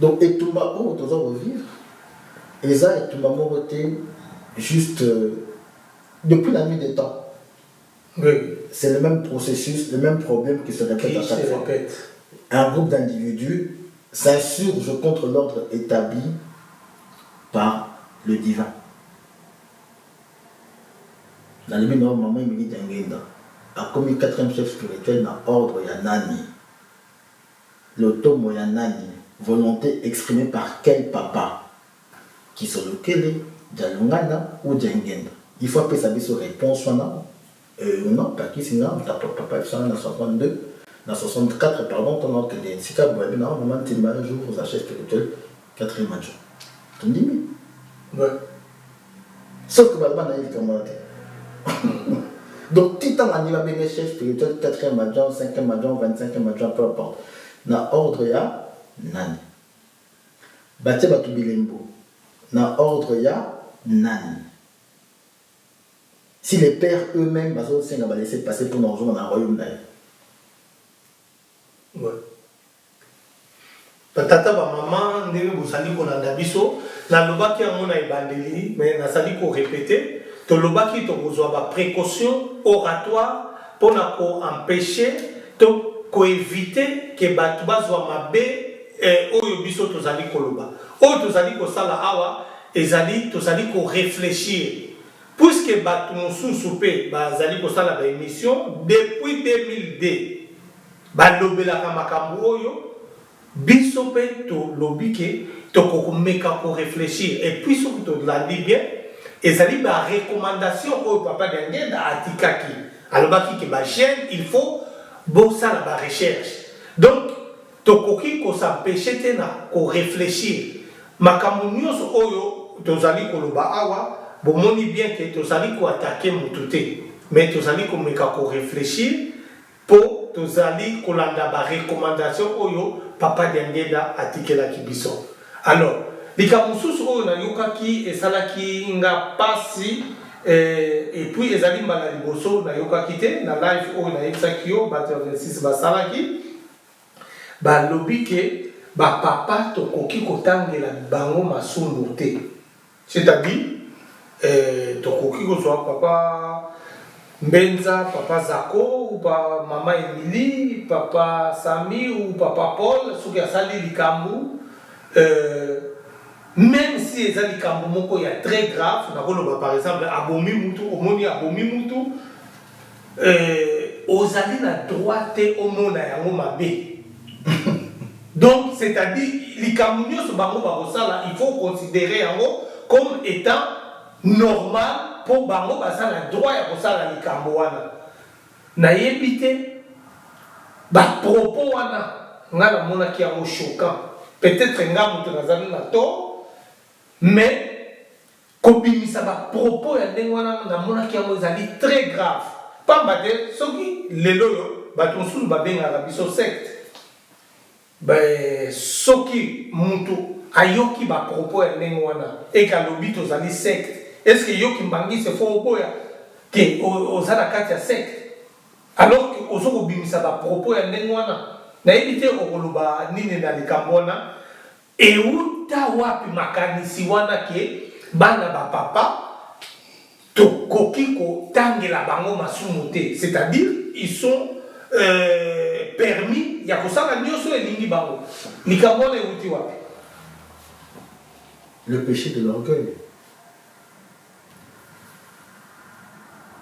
Donc, et tout le monde doit revivre. Et ça, et tout le monde juste depuis la nuit des temps. Oui. C'est le même processus, le même problème qui se répète à chaque fois. Un groupe d'individus s'insurge contre l'ordre établi par le divin. Dans le milieu, maman, il me dit a commis 4e chef spirituel dans l'ordre Yanani. L'automo Yanani, volonté exprimée par quel papa? Qui sont lequel? Djalungana ou Djengenda? Il faut appeler sa réponse. Non, pas qui c'est là, papa, il s'en a 62. Dans 64, pardon, ton ordre de Sika Bouabi, non, moment où tu un jour aux achats spirituels, 4e jour. Tu me dis, oui. Ouais. Sauf que Balban a eu le commandé. Donc, tout le temps, on va bien chef spirituel, 4e adjoint, 5e adjoint, 25e adjoint, peu importe. Dans l'ordre, il y a Nani. Baté Batu Bilembo. Dans l'ordre, il y a Nani. Si les pères eux-mêmes, on va laisser passer pour nous rejoindre dans le royaume d'Aïe. Ouais. Tata ba maman ndenge bosali kolanda biso na lobaki yango na ebandeli mais nasali ko répéter to lobaki to kozwa ba précaution oratoire pour na ko empêcher to ko éviter que batu bazwa mabe oyo biso tozali koloba oyo tozali kosala awa ezali tozali ko réfléchir puisque batu mosusu pe bazali kosala ba émission depuis 2002 balobelaka makambo oyo biso pe to lobike to kokomeka ko réfléchir et puis ce que to la dit bien ezali ba recommandation au papa d'Angenda atikaki alobaki ke ba chaîne il faut bosala ba recherche donc to koki ko s'empêcher te na ko réfléchir makambo nyonso oyo tozali koloba awa bomoni bien que tozali ko attaquer mutu te mais tozali komeka ko réfléchir po tozali kolanda ba recommandation oyo papa d'Angenda atikelaki biso. Alors, likambo mosusu oyo nayokaki esalaki nga pasi et puis ezali mbala liboso nayokaki te na live oyo nayebisaki yo bato 26 basalaki balobi ke bapapa tokoki kotangela bango masumu te, c'est-à-dire tokoki kozwa papa Mbenza, papa Zako, ou pas maman Emily, papa Sami ou papa Paul, ceux qui a sali likambu, même si les likambu moko il y a très grave, par exemple abomi mutu, omoni abomi mutu, ozali na droite omona yango mabe. Donc c'est-à-dire likambu nyoso bango bakosala, il faut considérer yango comme étant normal. Pour bango basala droit ya kosala likambo wana na yebite ba propos wana ngala mona ki yango choquant peut-être nga mutu nazali na to mais kobimisa ba propos ya ndenge wana na mona ki yango ezali très grave pamba te soki lelo yo bato mosusu babengaka biso secte soki mutu ayoki ba propos ya ndenge wana ekalobi tozali secte. Est-ce que Yoki Mbangi se font au boya que aux Anakatia secte alors que aux autres bimisa ba propos ya ndengwana na éviter okoloba nini na likambona et uta wapi makanisi wana ke bana ba papa to kokiko tangela bango masumu te, c'est-à-dire ils sont permis ya kosala nyoso elingi bango likambona uti wapi le péché de l'orgueil.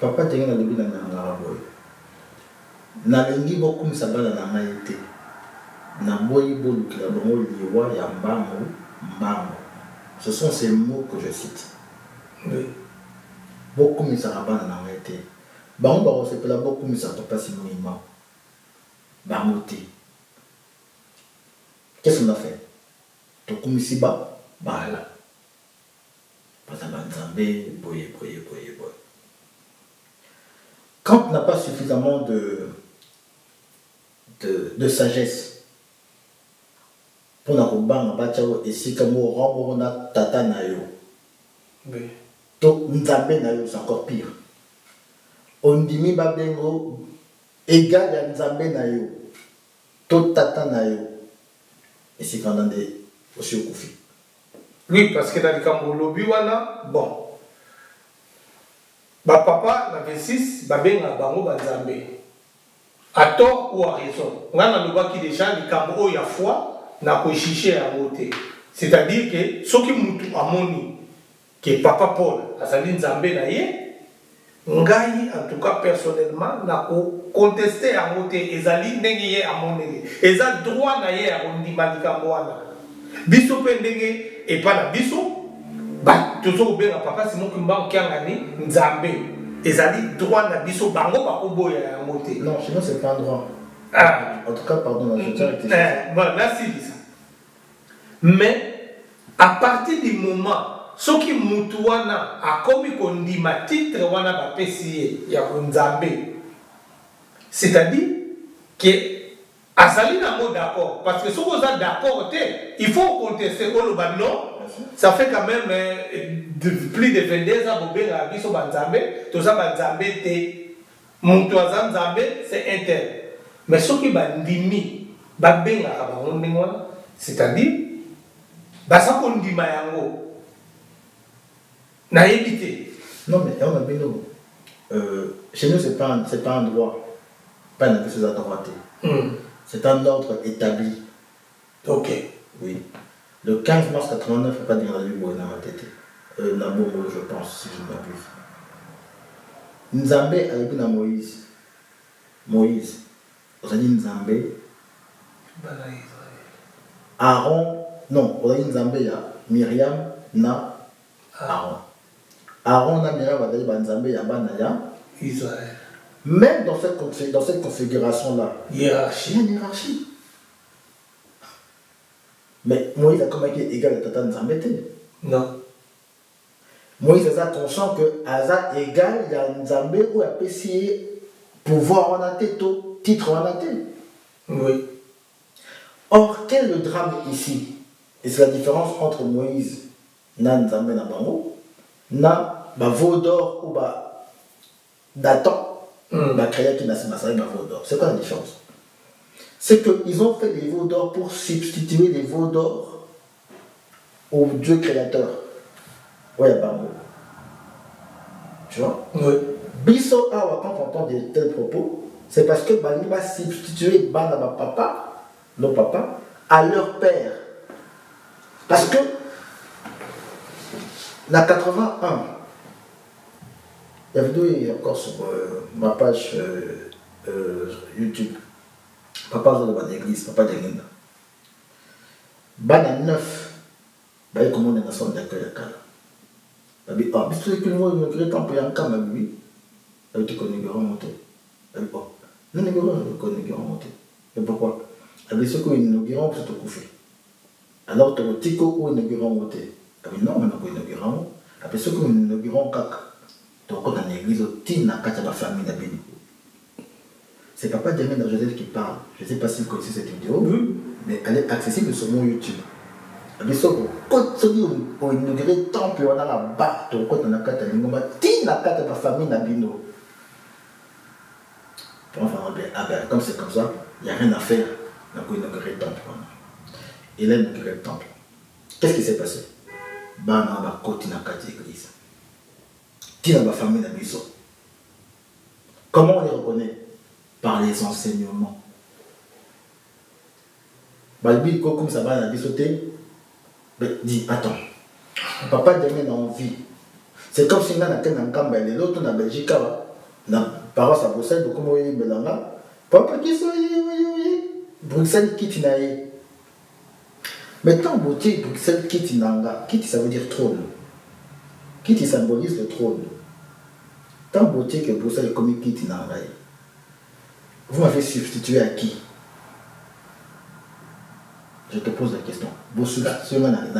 Papa tenga na lobi na ngara boy. Na lingi boku misabala na ngai te. Na boyi bolu ki la bongo liwa ya mbango mbango. Ce sont ces mots que je cite. Oui. Boku misabala na ngai te. Bango ba se pela boku misabala papa sinonima. Bango te. Qu'est-ce qu'on a fait? To kumisiba bala. Pata banzambe boye. Quand on n'a pas suffisamment de sagesse pour na kobanga bachao esika mo rango na tata na yo. Oui. To nzambe na yo c'est encore pire. Ondimi babengo égal ya nzambe na yo. To tata na yo. Esika ndande aussi okufi. Oui, parce que dans le Cambolobi wana bon. Ba papa na 26 babenga bango banzambe à tort ou à raison ngana lobaki déjà likambo oyo ya foi na ko chicher ya moté, c'est-à-dire que soki mutu amoni que papa Paul azali nzambe na ye ngai en tout cas personnellement na ko contester ya moté ezali ndenge ye amoneli eza droit na ye ya kondima likambo wana biso pe ndenge epa na biso ba toujours bien papa Simon Kimba Kiangani nzambe ezali droit na biso bango ba koboya ya moté. Non, sinon c'est pas un droit. Ah. En tout cas, pardon, je tiens à rectifier. Bon, là c'est ça. Mais à partir du moment soki mutu wana akomi kondima titre wana bapesi ye ya kunzambe, c'est-à-dire que azali nango d'accord, parce que soki oza d'accord te, il faut contester oloba non. Ça fait quand même plus de 22 ans bobenga biso banzambe, toza banzambe te, mutu aza nzambe c'est inter. Mais soki bandimi babenga ka bango ndenge wana, c'est-à-dire basa kondima yango na éviter. Non mais on a bien chez nous c'est pas un droit, pas une chose à droite. C'est un ordre établi. Ok. Oui. Le 15 mars 89, il n'y a pas de radio dans ma tête. Nabomo, je pense, si je ne m'abuse. Nzambe a été dans Moïse. Moïse. On a dit Nzambe. Aaron. Non, on a dit Nzambe, il y a Myriam, na Aaron. Aaron, na Myriam, on a dit Nzambe, il y a Banaya. Israël. Même dans cette configuration-là, hiérarchie. Il y a une hiérarchie. Mais Moïse a comment été égal à Tata Nzambe? Non. Moïse a conscient que Aza égal à Nzambe ou à PCA pouvoir en tête, titre en tête. Oui. Or, quel est le drame ici? Et c'est la différence entre Moïse, na Nzambe na bango, na Vaudor ou Datan. C'est quoi la différence? C'est qu'ils ont fait des veaux d'or pour substituer les veaux d'or au Dieu créateur. Ouais, bah, tu vois? Oui. Bisso Awa, quand on entend de tels propos, c'est parce que Bani va substituer Banaba papa, nos papas, à leur père. Parce que la 81, il y a vidéo encore sur ma page YouTube. Papa de la l'église, papa de l'Église. Bana 9, bah il commande une nation d'accueil à Kala. Bah il ah, bis que nous nous créons pour y en camp oui. Bah tu connais grand monté. Bah bon, nous ne connais grand monté. Et pourquoi? Bah bis que nous inaugurons pour te coucher. Alors tu tico ou inaugurons monté. Bah non, on n'a pas inaugurons. Après ce que nous inaugurons caca. Donc quand on est église, tu n'as qu'à ta famille d'abîme. C'est Papa Diamène Joseph qui parle. Je ne sais pas si vous connaissez cette vidéo, mais elle est accessible sur mon YouTube. Mais sauf quand on inaugure le temple, on a la barre, quand on a quatre lingomba, tu n'as qu'à ta famille d'abino. Comme c'est comme ça, il n'y a rien à faire. On a inauguré le temple. Il a inauguré le temple. Qu'est-ce qui s'est passé? Bana va continuer à quatre églises. Tu n'as pas famille d'abino. Comment on les reconnaît? Par les enseignements. Balbi, comme ça va la bisoter, dit attends, papa Damien a envie. C'est comme si on a un camp, l'autre en Belgique, na paroisse à Bruxelles, donc comme on Belanga, papa qui soit, Bruxelles quitte Naïe. Mais tant beauté, Bruxelles quitte Nanga, quitte ça veut dire trône. Quitte symbolise le trône. Tant beauté que Bruxelles est comme quitte Nanga. Vous m'avez substitué à qui? Je te pose la question. Vous substituez à Nani?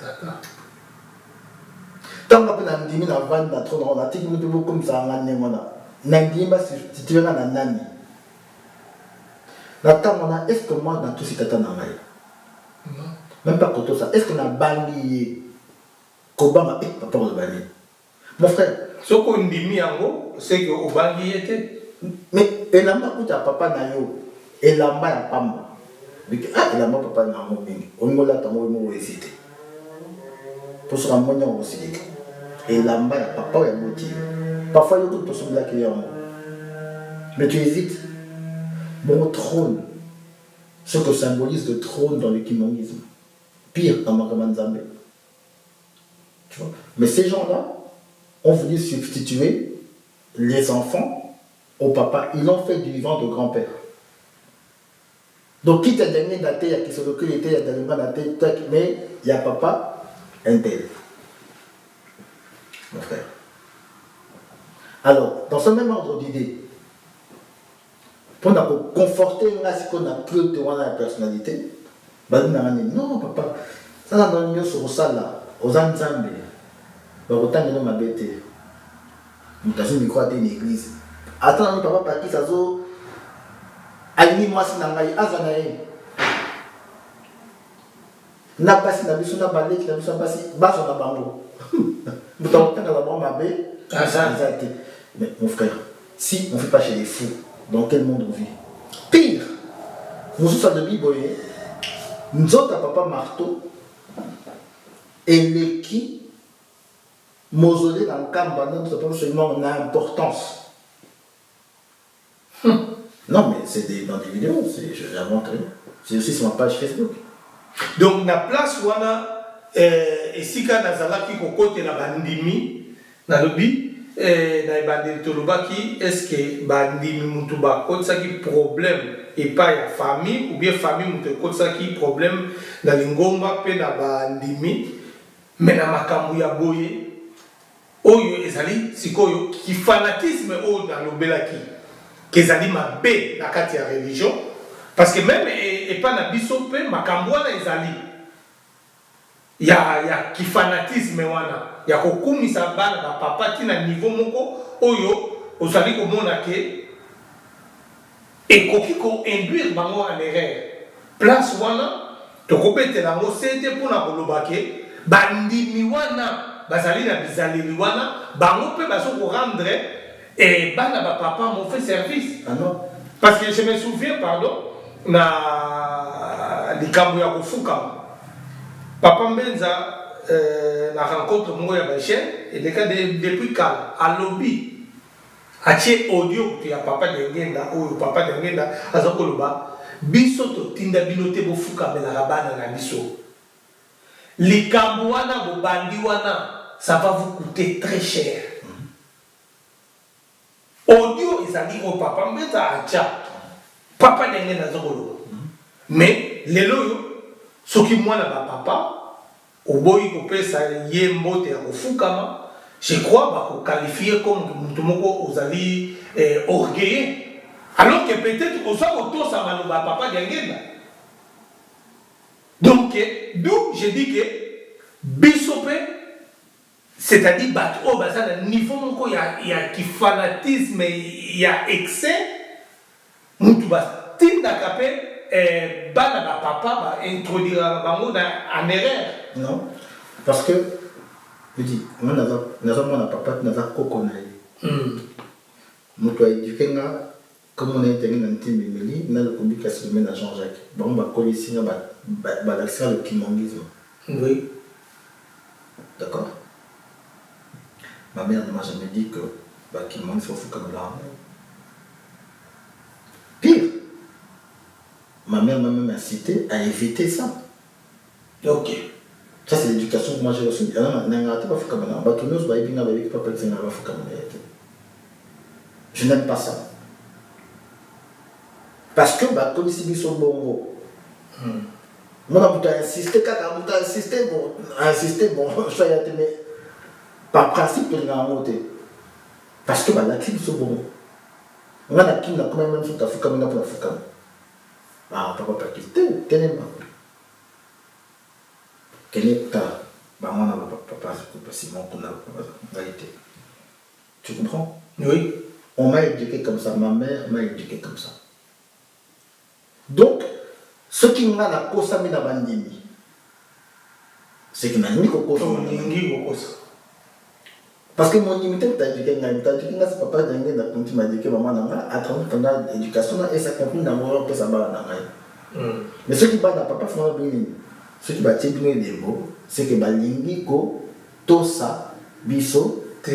D'accord. Tant que vous avez dit que vous avez dit que vous comme ça, vous avez dit que vous substituez à Nani. Est-ce que moi, dans tout ce que tu as dit? Non. Même pas pour tout ça. Est-ce qu'on a banni Kobama et papa de banni? Mon frère. Ce qu'on dit, c'est que au banni était. Mais elle a pas papa na yo, elle a pas pamba. Ah, elle a pas papa na mo bingi. On me l'a tamo mo hésité. Pour se ramener au aussi. Elle a pas papa ya moti. Parfois il y a tout possible là qui est en moi. Mais tu hésites. Mon trône, ce que symbolise le trône dans le kimonisme. Pire dans Makaman Zambé. Tu vois. Mais ces gens-là ont voulu substituer les enfants au papa, ils l'ont fait du vivant de grand-père. Donc, qui t'a donné la terre, qui se recule, il était dans la terre, mais il y a papa, un tel. Mon frère. Alors, dans ce même ordre d'idée, pour conforter ce qu'on a cru de la personnalité, non, papa, ça n'a pas mieux sur ça là. aux Anzambe, autant de ma bête. Nous avons une croix d'une église. Attends, nous papa parti, ça zo. Alini moi si nangai azanae. Na basi na biso na baleki na biso basi baso na bango. Nous avons tant la bonne ma bête. Ah ça. Mais mon frère, si on ne fait pas chez les fous, dans quel monde on vit? Pire, nous sommes de Biboye, nous autres papa marteau, et les qui, mausolée dans le camp, nous avons seulement une importance. Non, mais c'est dans des vidéos, je l'ai montré. C'est aussi sur ma page Facebook. Donc, la place où on a, et si quand Nazalaki kokote la bandimi, na lobby, na ibandeli tolobaki est-ce que bandimi mutu bakotisa ki problème et pas ya famille ou bien famille mutu kotisa ki problème na lingomba pe na bandimi mais na makambo ya boye oyo ezali sikoyo ki fanatisme oyo na lobelaki kezali mabe na kati ya religion parce que même et pas na biso pe makambo wana ezali ya ki fanatisme wana ya kokumisa bana ba papa tina niveau moko oyo ozali komona ke ekoki ko induire bango en erreur place wana tokobetela ngo sete mpona koloba ke bandimi wana bazali na bizaleli wana bango mpe bazo korendre bana ba papa mo fait service. Ah non. Parce que je me souviens pardon na likambo ya kofukama papa Mbenza la rencontre moi à Bachel et des cas depuis quand à lobby à tier audio tu as papa d'engenda ou papa d'engenda à Zokoloba biso to tinda binote bofuka na rabana na biso likambo wana bo bandi wana ça va vous coûter très cher audio ezali au papa Mbenza acha papa d'engenda Zokoloba mais lelo yo soki mwana ba papa oboyi kopesa ye mbote ya kofukama je crois bako qualifier comme mutu moko ozali orgueilleux alors que peut-être oza kotosa maloba papa d'engenda donc d'où je dis que biso pe c'est-à-dire bato oyo baza na niveau moko ya kifanatisme ya excès mutu batindaka pe bana ba papa ba introduire bango en erreur. Non, parce que je dis, moi n'a papa n'a pas coconné. Moi toi éduqué nga comme on a été dans team Emily, n'a le communication mais à Jean-Jacques. Bon bah coller ici na ba l'accès le kimangisme. Oui. D'accord. Ma mère ne m'a jamais dit que bah kimangisme faut comme là. Pire. Ma mère m'a même incité à éviter ça. Ok. Ça, c'est l'éducation que moi j'ai reçue. Je n'aime pas ça. Parce que, comme ici, ils sont bons. Moi, je insisté, je suis allé, mais par principe, je n'ai monté. Parce que, la clip, ils sont bons. On a la clip, on a quand même un truc à faire comme une affaire. Ah, papa, pas quitter, quel est ma quel est ta maman n'a pas si mon qu'on a été. Tu comprends? Oui. On m'a éduqué comme ça, ma mère m'a éduqué comme ça. Donc, ce qui m'a la cosa mina bandimi, c'est qu'il n'a ni coco. Parce que mon limité, tu as éduqué, c'est papa d'engue n'a pas m'a éduqué, maman n'a à travers l'éducation et ça compris d'amour que ça va dans mais ce qui va dans papa font bien. Ce qui va te donner des mots, c'est que balingi ko tosa biso te.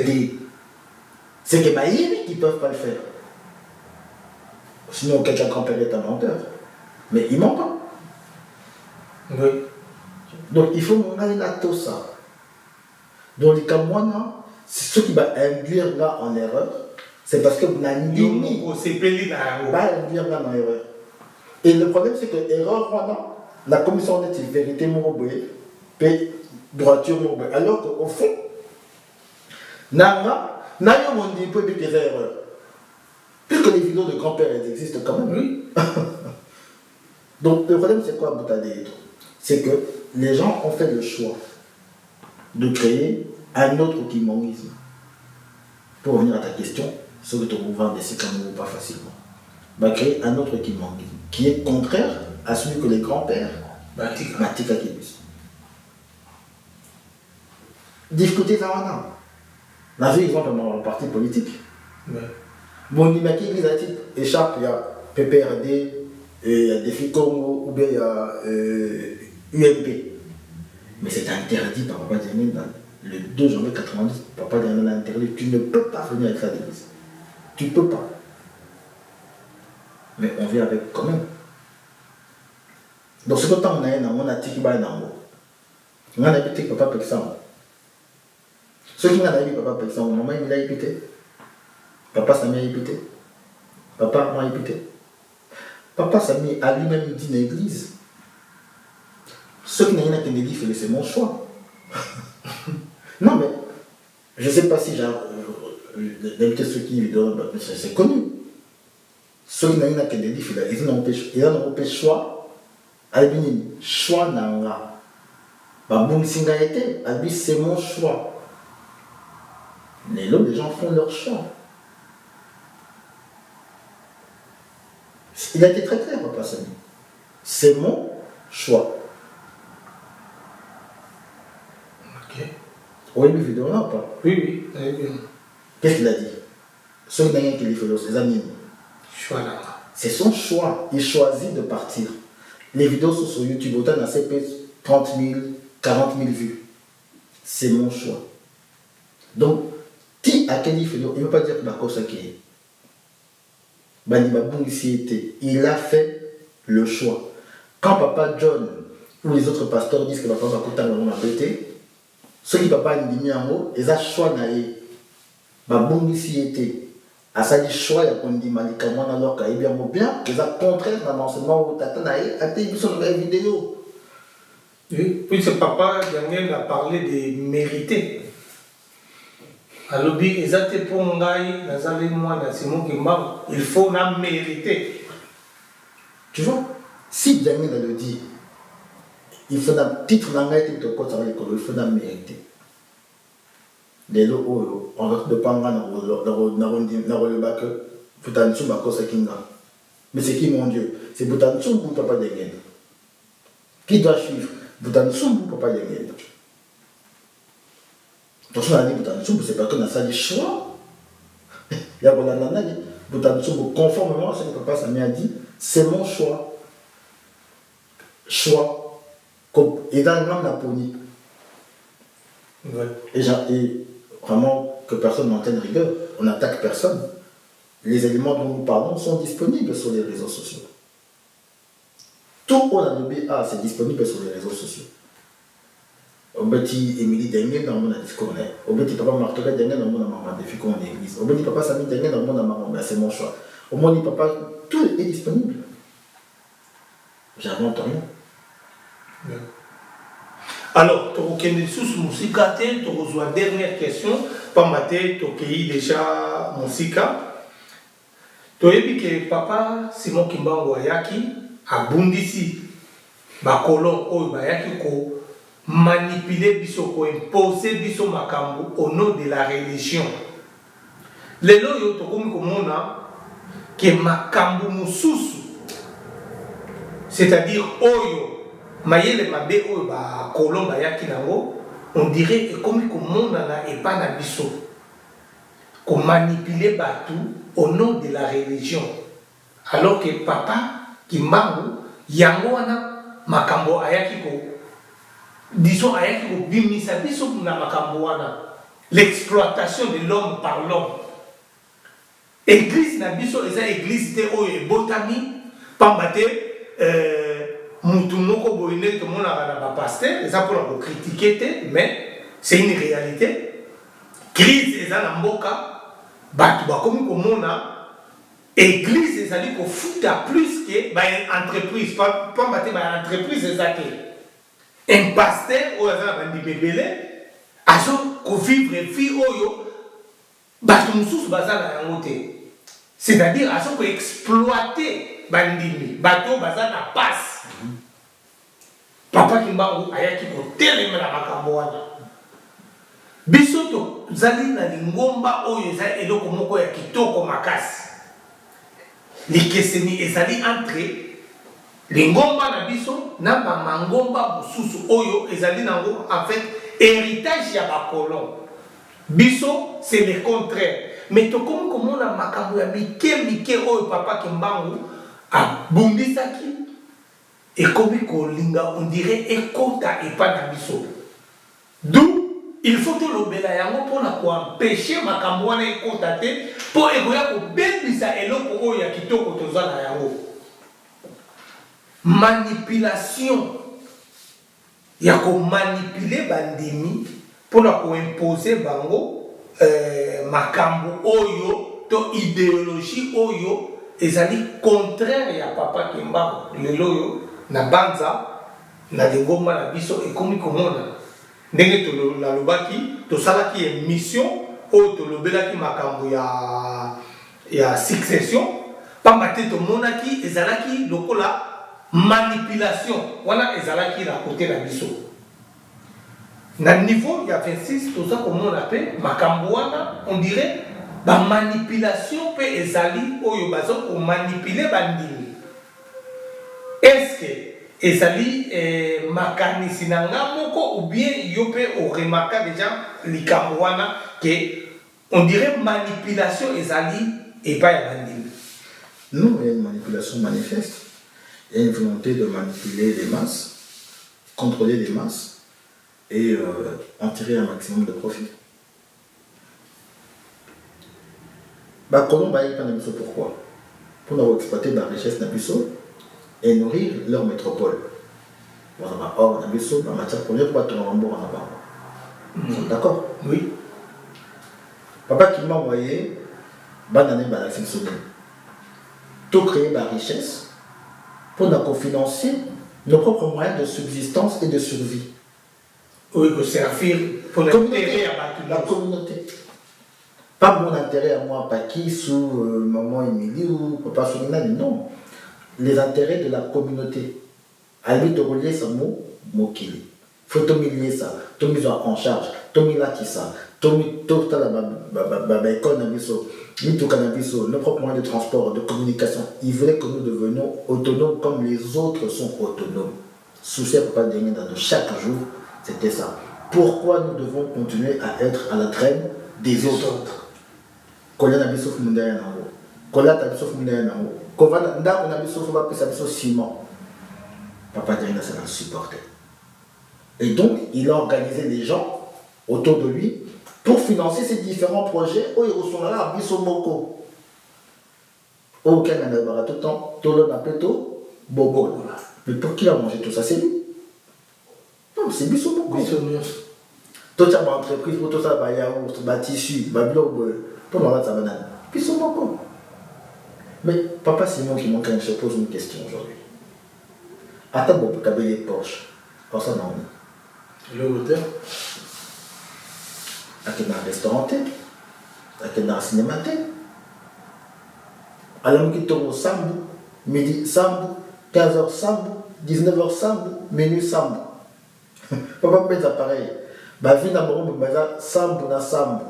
C'est que baïmi qui peuvent pas le faire. Sinon quelqu'un grand-père est un menteur. Mais il ment pas. Oui. Donc il faut monter la tosa. Donc les camoines, c'est ce qui va induire là en erreur. C'est parce que vous n'avez ni va induire là en erreur. Et le problème c'est que erreur la commission de vérité morobé, puis droiture morobé. Alors qu'au fond, Nanga, n'a mon dit peut des erreurs. Puisque les vidéos de grand-père existent quand même. Oui. Donc le problème c'est quoi, Boutadé? C'est que les gens ont fait le choix de créer un autre kimongisme. Pour revenir à ta question, ce que tu trouves des sycamores pas facilement. Va créer un autre kimongisme qui est contraire à celui que les grands-pères Matika Kibis. Difficulté ça maintenant. Dans un exemple dans le parti politique. Bon, il y a qui échappe, il y a PPRD, il y a Défi Congo ou bien il y a UMP. Mais c'est interdit par Papa Djamil le 2 janvier 90. Papa Djamil l'a interdit. Tu ne peux pas venir avec ça d'église. Tu ne peux pas. Mais on vit avec quand même. Donc, ce que on a un on a tiki ba na mo. On a habité papa Pexam. Ceux qui n'ont pas papa Pexam, maman il a habité. Papa Samy a habité. Papa m'a habité. Papa Samy a lui-même dit dans l'église. Ceux qui n'ont pas dit, c'est mon choix. Non, mais je ne sais pas si d'habitude ceux qui vivent c'est connu. Ceux qui n'ont pas dit, ils n'ont pas choix. Albini, choix nanga. Baboum singa été, Albi c'est mon choix. Mais là, les gens font leur choix. Il a été très clair, Papa Samy. C'est mon choix. Ok. Oui, mais vidéo là ou pas? Oui. Qu'est-ce qu'il a dit? Ceux qui n'ont pas fait ses amis. Choix là. C'est son choix. Il choisit de partir. Les vidéos sont sur YouTube, autant dans CP 30 000, 40 000 vues. C'est mon choix. Donc, qui a quel il ne veut pas dire que Bakosa qui est. Il a fait le choix. Quand Papa John ou les autres pasteurs disent que Papa Bakota va péter, ceux qui Papa dit en haut, ils ont choix d'aller. Babungisi était. À ça, il choix, il y a qu'on dit Malikaman alors qu'il y a bien, ils ont contraire dans l'enseignement où Tata Naï a été sur la vidéo. Oui, puis ce papa Daniel a parlé de mériter. Alors, il faut la mériter. Tu vois, si Daniel le dit, il faut un titre langue il faut la mériter. Les lots, on ne peut pas en le bac, Boutanchou, Bakosa Kinga. Mais c'est qui mon Dieu? C'est Boutanchou ou Papa Daniel? Qui doit suivre? Boutanchou ou Papa Daniel? Attention à la Boutanchou, c'est pas que dans ça du choix. Il y a Boutanchou, conformément à ce que Papa Samy a dit, c'est mon choix. Choix. Et dans le nom de la pony. Et vraiment que personne n'en tienne rigueur, on n'attaque personne. Les éléments dont nous parlons sont disponibles sur les réseaux sociaux. Tout on a nommé c'est disponible sur les réseaux sociaux. Au petit Émilie Dengue dans mon discours, au petit papa Martolet Dengue dans mon maman défi qu'on est église, au petit papa Samy Dengue dans mon maman, c'est mon choix. Au moins, papa, tout est disponible. J'invente rien. Yeah. Alors, tu as sous Moussika, tu as une dernière question. Pas maté, tu as déjà Moussika. Tu as dit que papa Simon Kimbango Ayaki a bundisi. Bakolon ou Bayaki ko manipuler biso ko imposer biso makambo au nom de la religion. Lelo yo to komi komona que makambo mususu. C'est-à-dire oyo Mayele mabe oyo ba kolomba yaki nango, on dirait comme monde na et pas na biso. Qu'on manipuler batou au nom de la religion. Alors que papa Kimbangu yango wana makambo ayaki ko disons ayaki ko bimisa biso na makambo wana. L'exploitation de l'homme par l'homme. Église na biso eza église te oyo botami pambate mutu moko boyine to mona na pasteur eza pour critiquer mais c'est une réalité. Crise eza na mboka batu bakomi komona église ezali ko futa plus que ba entreprise pas mbate ba entreprise ezate un pasteur oyo eza bandi bebele azo ko vivre vie oyo batu mususu bazala yango te. C'est-à-dire azo ko exploiter bandimi bato bazana passe. Papa Kimbangu ayaki ko telema na makambo wana. biso tozali na lingomba oyo ezali eloko moko ya kitoko makasi likeseni ezali entre lingomba na biso na bamangomba mosusu oyo ezali nango en fait héritage ya bacolon biso c'est le contraire mais tokomi komona makambo ya mike oyo papa Kimbangu abundisaki ekomi kolinga on dirait ekota epa na biso d'où il faut tolobela yango mpona koempêche makambo wana ekota te mpo ekoya kobebisa eloko oyo ya kitoko toza na yango manipulation ya komanipule bandimi mpona koimpose bango makambo oyo to idéologie oyo ezali contraire ya papa Kimbangu lelo oyo na banza na lingomba na biso ekomi komona ndenge tolobaki tosalaki émission oyo tolobelaki makambo ya succession pamba te tomonaki ezalaki lokola manipulation wana ezalaki na kote na biso na niveau ya 26 toza komona pe makambo wana on dirait bamanipulation mpe ezali oyo baza komanipule bandimi estce ezali makanisi na nga moko ou bien yo mpe oremaka déjà likambo wana ke on dirait manipulation ezali epai ya bandimi. Non, il y a une manipulation manifeste. Il y a une volonté de manipuler les masses, contrôler les masses et en tirer un maximum de profit. Pourquoi? Pour exploiter la richesse d'Abisso et nourrir leur métropole. Or, Abisso, la matière première, pour être en bon en d'accord? Oui. Papa qui m'a envoyé, banane balaxine sonné. Tout créer la richesse pour nous financer nos propres moyens de subsistance et de survie. Oui, pour servir pour l'intérêt à la communauté. Pas mon intérêt à moi, Pakis ou maman Émilie ou papa Soulina, non. Les intérêts de la communauté. À lui de relier ça mot, mokili. Faut t'humilier ça, tout mis en charge, tout mis là qui ça, tout mis tout la école nos propres moyens de transport, de communication. Ils voulaient que nous devenions autonomes comme les autres sont autonomes. Souci pas de gagner dans chaque jour, c'était ça. Pourquoi nous devons continuer à être à la traîne des autres? Kola na biso fumundaya nango. Kola ta biso fumundaya nango. Kovana ndako na biso fa pesa biso ciment. Papa Djanga ça l'a supporté. Et donc, il a organisé les gens autour de lui pour financer ces différents projets. Oh, ils sont là, biso moko. Oh, Canada, tout le temps, tout le temps, bobo. Mais pour qui a mangé tout ça? C'est lui. Non, c'est biso moko. Tout ça, ma entreprise, pour tout ça, bah, yaourt, bah, tissu, bah, blog, pour moi, ça banane. Biso moko. Mais papa Simon qui manque, je pose une question aujourd'hui. Attends, bon, pour les poches. Pour ça, non. Le hôtel. Avec un restaurant, avec un cinéma. Alors, nous quittons au samedi, midi samedi, 15h samedi, 19h samedi, minuit samedi. Papa peut être pareil. Ma vie n'a pas samedi na samedi.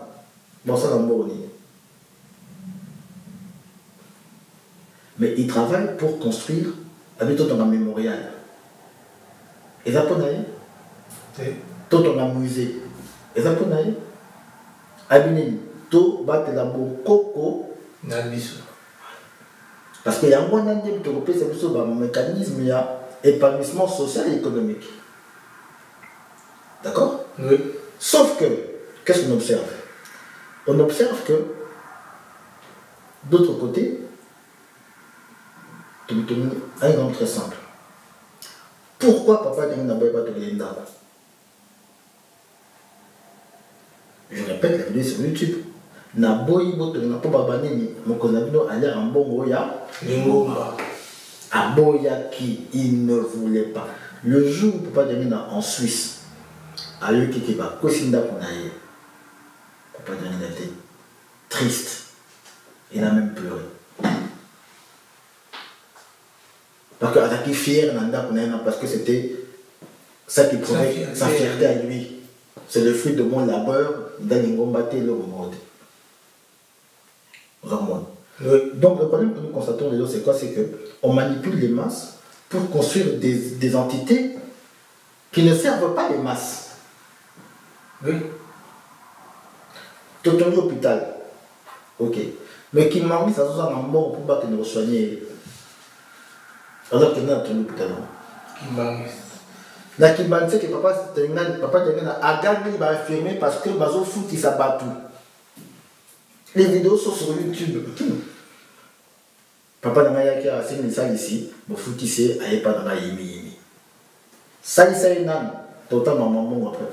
Bon, ça n'a pas. Mais il travaille pour construire avec tout un mémorial. Et ça peut aller. Tout on a musée. Et ça peut aller. Abinini, tout battre la bon coco. Parce qu'il y a un bon année de repérer ce mécanisme, il y a épanouissement social et économique. D'accord? Oui. Sauf que, qu'est-ce qu'on observe? On observe que, d'autre côté, un exemple très simple. Pourquoi papa n'a pas de l'État? Je répète la vidéo sur YouTube. Na boyi boto na po babanini mokonabino aller en bongo ya Lingomba. Aboya qui il ne voulait pas. Le jour où papa Djamina en Suisse a eu qui va kosinda kunaye. Papa Djamina était triste. Il a même pleuré. Parce qu'il était fier parce que c'était ça qui prenait sa fierté à lui. C'est le fruit de mon labeur. dans les combattés le monde. Donc le problème que nous constatons les autres, c'est quoi? C'est qu'on manipule les masses pour construire des entités qui ne servent pas les masses. Oui. Tout un hôpital. Ok. Mais qui m'a mis ça dans un mort pour pas que nous soigner. Alors que nous avons un hôpital. Qui m'a mis. La Kimban sait que papa a gagné, il va affirmer parce que Bazo foot il s'abat tout. Les vidéos sont sur YouTube. Papa n'a pas qui a fait ça ici, mon foot ici, il n'y a pas dans la yimi. Ça y est, nan, total maman, mon après,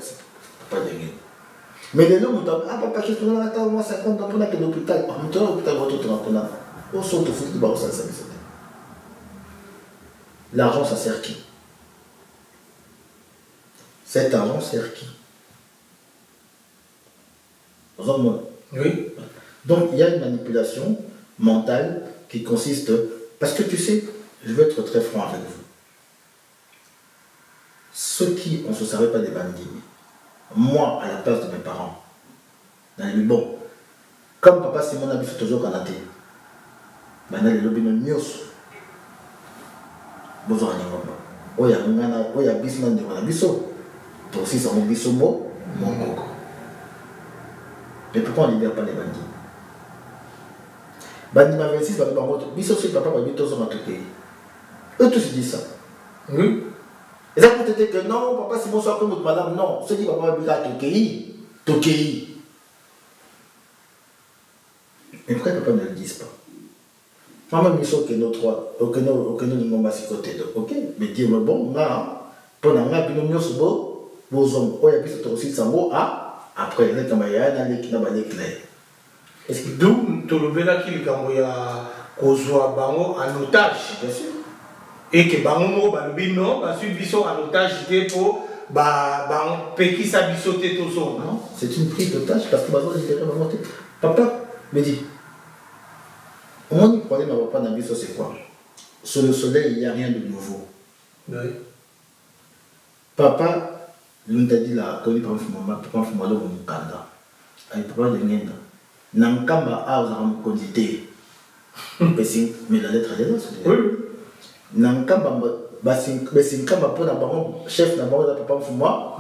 papa de gagner. Mais les gens ah papa, qu'est-ce que tu as attends, moi 50 ans pour aller à l'hôpital. En même temps, l'hôpital va tout rentrer là. On sort au foot, il va ça, ça. L'argent, ça sert qui? Cet argent sert qui? Oui. Donc il y a une manipulation mentale qui consiste... Parce que tu sais, je vais être très franc avec vous. Ceux qui, on ne se savait pas des bandits, moi, à la place de mes parents, dans les bon, comme papa Simon a fait toujours Canada, maintenant les lobbies me mieux. Bonjour à Ningomba. Oya bisman de Manabiso. Toi aussi, c'est mon bisomo, mon coco. Mais pourquoi on ne libère pas les bandits? Bandit m'a 26, bandit m'a montré. Biso, c'est papa, bandit, tous sont pays. Eux tous disent ça. Oui. Et ça peut être que non, papa, c'est bon, soit comme notre madame. Non, ceux qui papa va dire Tokei. Tokei. Mais pourquoi papa ne le disent pas? Moi-même, je sais que nos trois, que nous n'avons pas si côté. Ok, mais dis-moi, bon, là, pendant que nous avons ce beau, vos hommes, il y a plus aussi de sango, après, il y a des camarades qui n'ont pas les clés. D'où tu le verras qu'il y a Kozwa Bango en otage. Bien sûr. Et que Bango Balbino, parce qu'ils sont en otage pour Peki Sabisoté tout ça. Non, c'est une prise d'otage parce que Bango libéré ma montée. Papa me dit, mon problème à papa Nabiso, c'est quoi? Sur le soleil, il n'y a rien de nouveau. Oui. Papa, nous t'a dit là, quand il prend maman, papa fait mal au Mukanda. Avec papa de Ngenda. Nankamba a osé conditer. Mais la lettre est là. Oui. Nankamba, Basinkamba pour la baron, chef d'un baron de papa Fuma,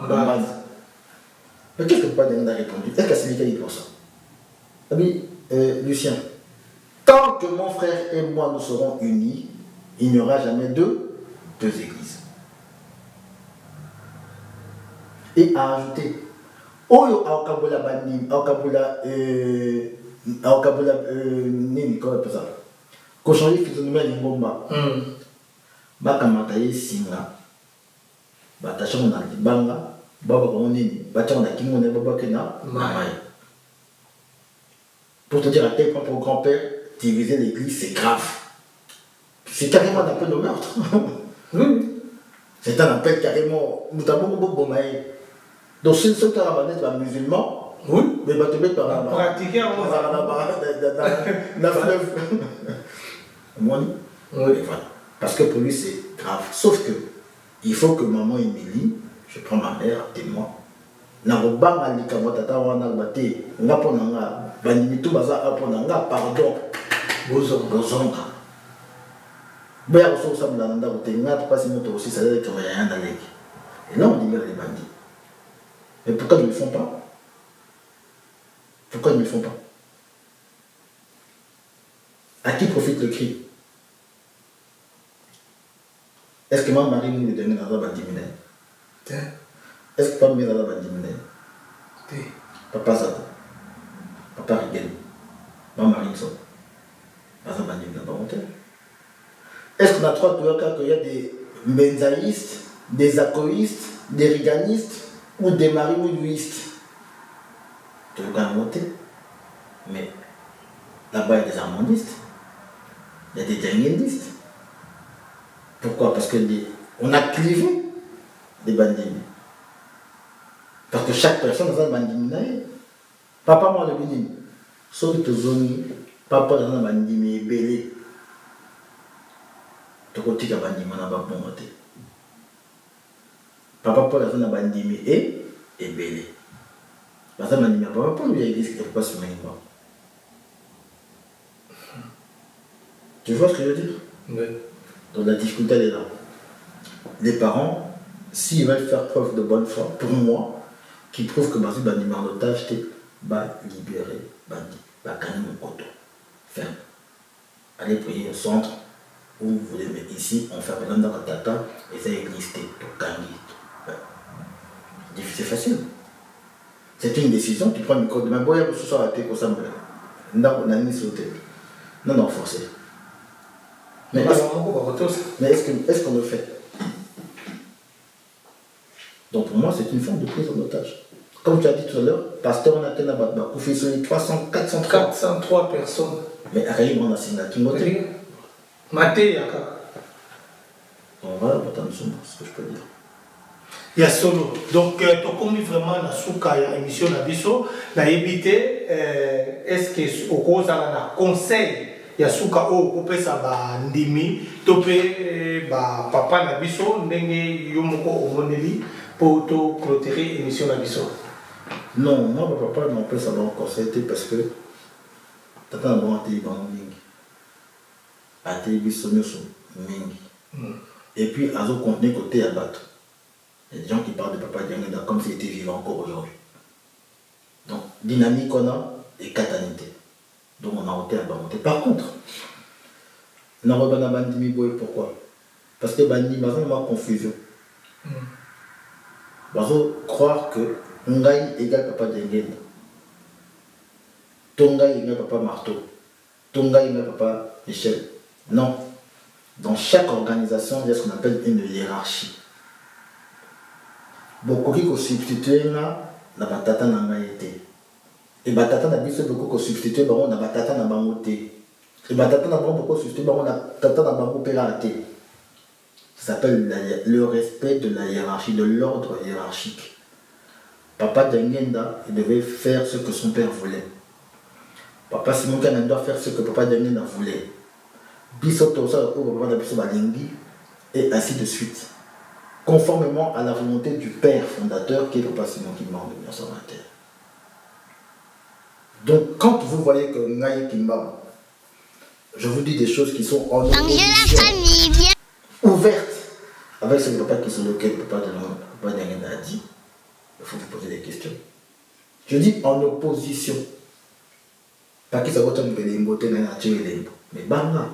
mais qu'est-ce que papa de Ngenda a répondu? Est-ce que c'est lui qui a dit pour ça? Ami, Lucien, tant que mon frère et moi nous serons unis, il n'y aura jamais deux églises. Et a ajouté, Oyo Aokabola Banim, Aokabola Nini, comment on appelle ça? Cochonnerie physionomie à Limbomba. Bakamataye Singa. Batachon na Libanga, Baba Nini, Batachon na Kimone, Baba Kena, Mamaye. Pour te dire à quel point pour grand-père, diviser l'église, c'est grave. C'est carrément un appel au meurtre. C'est un appel carrément. Nous avons beaucoup de donc, si ceux qui sont musulmans, oui, mais ils vont te par pratiquer la fleuve. Oui, voilà. Parce que pour lui, c'est grave. Sauf que, il faut que maman Émilie, je prends ma mère, témoin, Narobanga Likamotata Wanalbate, Naponanga, Banimitu Baza Aponanga, pardon, Bozonga. Béa Rosso Samlanda, Tenga, pas si nous aussi, ça veut dire qu'il y a rien à l'église. Et là, on libère les bandits. Mais pourquoi ils ne le font pas? Pourquoi ils ne le font pas? À qui profite le cri? Est-ce que ma mari nous donne dans la bandimine? Est-ce que papa me met dans la bandimine? Papa ça. Papa rigole. Ma mari ça. Pas un bandimine pas monter. Est-ce qu'on a trois cas qu'il y a des benzaïstes, des acoïstes, des riganistes ou des marimouillistes? Tu veux quand même monter. Mais là-bas, il y a des armandistes. Il y a des dernierdistes. Pourquoi? Parce qu'on a clivé des bandits. Parce que chaque personne dans un bandit. Papa, moi, le bénin. Sauf que zone, papa, dans un bandit, mais belé. Tu côté que bandit, mais n'a pas bon côté. Papa, pour la zone bandit, mais est belé. Baza bandimi ya papa mpo lui ya église quelque part sur moi. Tu vois ce que je veux dire? Oui. Donc la difficulté elle est là. Les parents, s'ils veulent faire preuve de bonne foi, pour moi, qui prouvent que Bazi bandimi en otage, t'es libéré, bandi, gagner mon auto. Ferme. Allez prier au centre où vous voulez, mais ici, on fait maintenant dans la tata et ça existe. C'est facile. C'est une décision, tu prends le micro de ma boya pour ce soir à tes ressemble. Non, non, forcé. Mais est-ce qu'on le fait? Donc pour moi, c'est une forme de prise en otage. Comme tu as dit tout à l'heure, pasteur, on a tenu à battre, on fait sur les 300, 403 personnes. Mais arrive, on a signé à Timothée. Maté, Yaka. Donc voilà, ce que je peux dire. Il y a solo. Donc, tu as commis vraiment la souka ya émission na biso, na évité, est-ce que au cause à conseil, il y a souka au pesa ba ndimi, topé ba papa na biso, ndenge yomoko omoneli pour to clôturer émission na biso. Non, moi, papa m'a appelé ça dans le conseil parce que tata na bon ateli bango mingi. Ateli biso nyoso mingi. Et puis, azo contenu côté à battre. Il y a des gens qui parlent de Papa Diangenda comme s'il était vivant encore aujourd'hui. Donc, dynamique on a et catanité. Donc, on a ôté à Bamonté. Par contre, on a rebanné Bandimi Boy, pourquoi? Parce que Bandimi, il y a une confusion. Il faut croire que Ngai égale Papa Diangenda. Tongai égale Papa Marteau. Tongai égale Papa Michel. Non. Dans chaque organisation, il y a ce qu'on appelle une hiérarchie. Beaucoup qui substituent na batata na ngaïté. Et batata na biso beaucoup qui substituent na batata na bangoté. Et batata na beaucoup substituent na batata na bango pératé. Ça s'appelle le respect de la hiérarchie, de l'ordre hiérarchique. Papa Diangenda, il devait faire ce que son père voulait. Papa Simon Kanan doit faire ce que Papa Diangenda voulait. Bisoto ça papa na biso balingi et ainsi de suite. Conformément à la volonté du père fondateur qui est Papa Simon Kimba en 1921. Donc, quand vous voyez que Ngaï Kimba, je vous dis des choses qui sont en opposition ouverte avec ce papa qui sont lequel Papa Diangenda a dit, il faut vous poser des questions. Je dis en opposition. Pas qu'il s'agit de l'imboté, mais banga.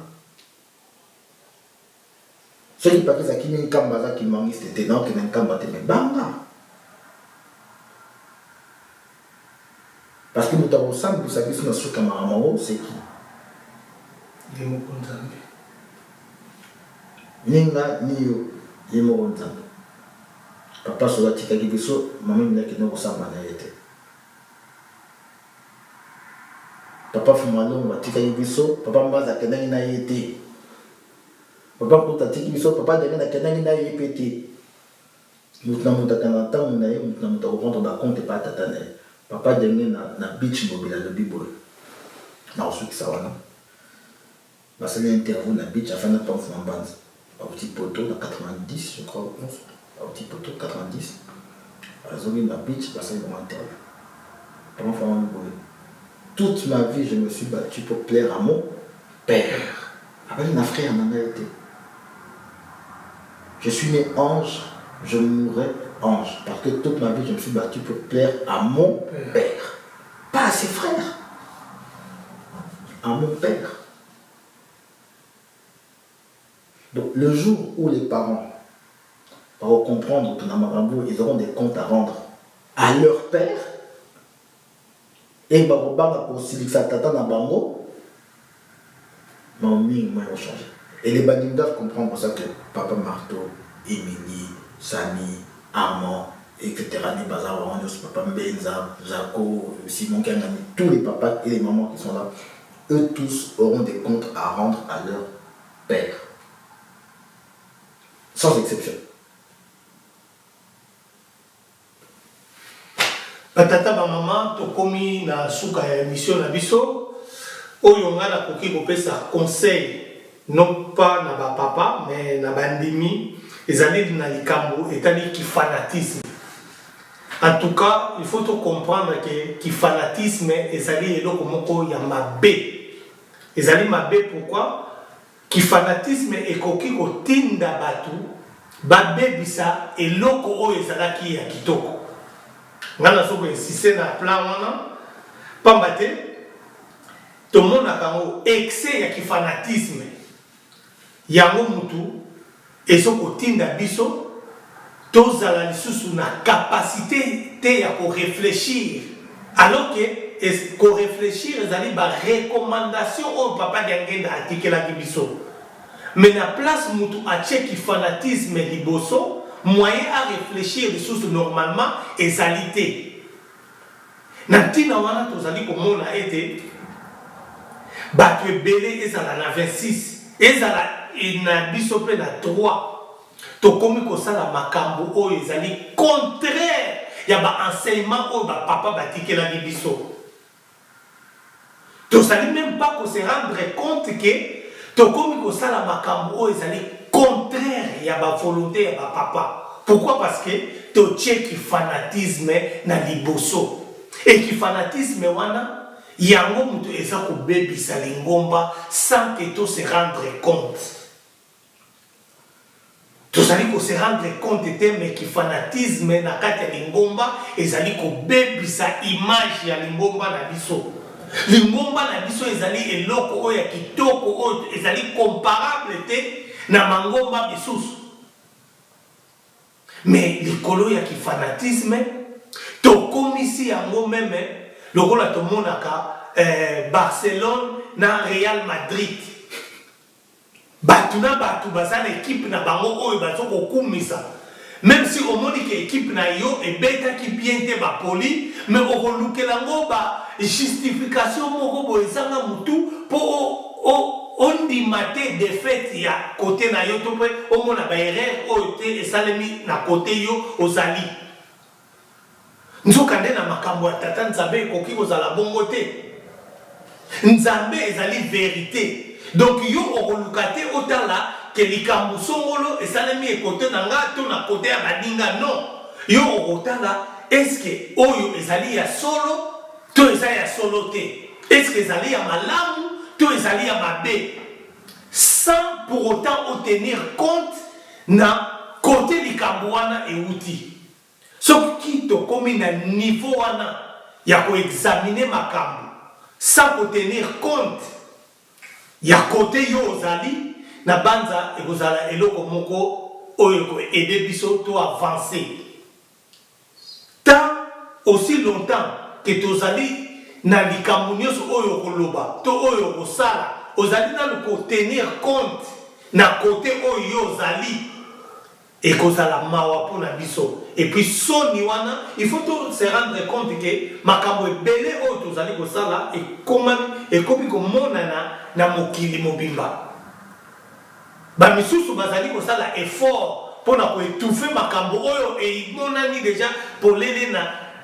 Ceux qui parlent de qui Kamba qui mangue, c'était non, qui n'ont Kamba, mais banga. Parce que nous avons ensemble, vous savez, sur notre camarade, c'est qui? Yemokonzambe. Ninga, Niyo, Yemokonzambe. Papa Sola Tikaki Biso, maman m'a dit que nous sommes en été. Papa Fumalo, m'a dit que Biso, papa Mbaza, que nous sommes été. Papa Koutati Biso, papa de la Kenani n'a été. Nous n'avons pas de temps, nous n'avons pas de rendre compte et pas tatane. Papa de la beach mobile, le bible. Non, ce qui ça va, non. Parce que l'interview, la beach, a fait un temps en bande. Au petit poteau, dans 90, je crois, au petit poteau, 90. À la zone de la beach, parce que c'est mon interview. Comment faire un boulot? Toute ma vie, je me suis battu pour plaire à mon père. Après, un frère en a été. Je suis né ange, je mourrai ange. Parce que toute ma vie, je me suis battu pour plaire à mon père. Pas à ses frères. À mon père. Donc, le jour où les parents vont comprendre que dans Marambo, ils auront des comptes à rendre à leur père, et ils vont pour Silisa Tata Nabango, ils vont changer. Et les bandits doivent comprendre pour ça que Papa Marteau, Émilie, Samy, Armand, etc., Papa Mbenza, Jaco, Simon Kanani, tous les papas et les mamans qui sont là, eux tous auront des comptes à rendre à leur père. Sans exception. Patata ba maman to komi na suka ya émission na biso oyo nga na koki kopesa conseil non pas na ba papa mais na bandimi ezali na likambo etali ki fanatisme En tout cas, il faut tout comprendre que fanatisme ezali eloko moko ya mabe. Ezali mabe pourquoi? Ki fanatisme ekoki kotinda batu babebisa eloko oyo ezalaki ya kitoko. Ngana soko insiste na plan wana pamba te tomonaka ngo excès ya kifanatisme yango mutu ezokotinda biso tozala lisusu na capacité te ya réfléchir alors que ko réfléchir ezali ba recommandation au papa d'angenda atikelaki biso mais na place mutu atie ki fanatisme liboso moyen à réfléchir lisusu normalement ezali te na ntina wana tozali komona ete bato ebele ezala na 26 ezala na biso mpe na 3 tokomi kosala makambo oyo ezali contraire ya baenseignement oyo bapapa batikelaki biso tozali même pas ko se rendre compte que tokomi kosala makambo oyo ezali contraire ya bavolonté ya bapapa. Pourquoi? Parce que totie ki fanatisme na liboso et ki fanatisme wana yango mutu eza kobebisa lingomba sans que to se rendre compte. Tozali ko se rendre compte te mais ki fanatisme na kati ya lingomba ezali kobebisa image ya lingomba na biso. Lingomba na biso ezali eloko oyo ya kitoko oyo ezali comparable te na mangomba bisusu. Mais likolo ya ki fanatisme tokomisi yango meme lokola tomonaka Barcelone na Real Madrid. Batuna batu bazana équipe na bango oyo bazo kokumisa. Même si on moni que équipe na yo e beta ki bien te ba poli, mais on lukela ngo ba justification moko bo ezanga mutu po on dit maté défaite ya côté na yo to pe o mona ba erreur oyo te esalemi na côté yo ozali. Nzoka nde na makambo ya tata Nzambe koki kozala bongo te. Nzambe ezali vérité. Donc yo okolukate otala ke likambo songolo esalemi ekote na nga to na kote ya badinga non. Yo okotala est-ce que oyo ezali ya solo to ezali ya solo te. Est-ce que ezali ya malamu to ezali ya mabe. Sans pour autant tenir compte na kote likambo wana euti. Soki to komi na niveau wana ya ko examiner makambo sans tenir compte ya côté yo ozali na banza ekozala eloko moko oyo ko aider biso to avancer tant aussi longtemps que tozali na likambo nyonso oyo koloba to oyo kosala ozali na ko tenir compte na côté oyo yo ozali ekozala mawa pona biso et puis soni wana il faut se rendre compte que makambo ebele oyo tozali kosala ekomi komonana na mokili mobimba bamisusu bazali kosala effort pona koétouffe makambo oyo eimonani déjà polele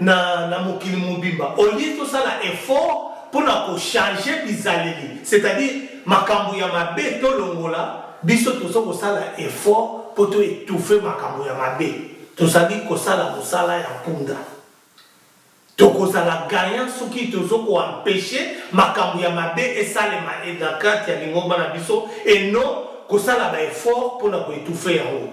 na mokili mobimba olie tosala effort pona kochanger bizaleli c'est-à-dire makambo ya mabe tolongola biso tozo kosala effort pour te étouffer makambo ya mabe tozali kosala mosala ya mpunda tokozala gagnant soki tozo ko empêcher makambo ya mabe esalema na kati ya lingomba na biso et non kosala ba effort pour na ko étouffer yango.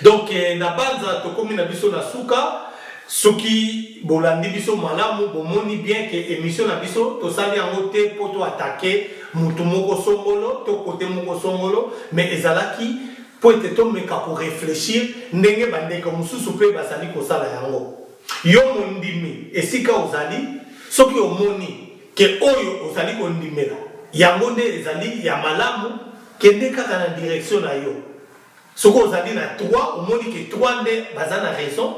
Donc na banza tokomi na biso na suka soki bolandi biso malamu bomoni bien que émission na biso tosali yango te po to attaquer mutu moko songolo to côté moko songolo mais ezalaki po ete tomeka ko réfléchir ndenge bandeko mususu pe basali kosala yango. Yo mondimi esika ozali soki omoni ke oyo ozali kondimela yango nde ezali ya malamu kende kaka na direction na yo. Soki ozali na 3 omoni ke 3 nde baza na raison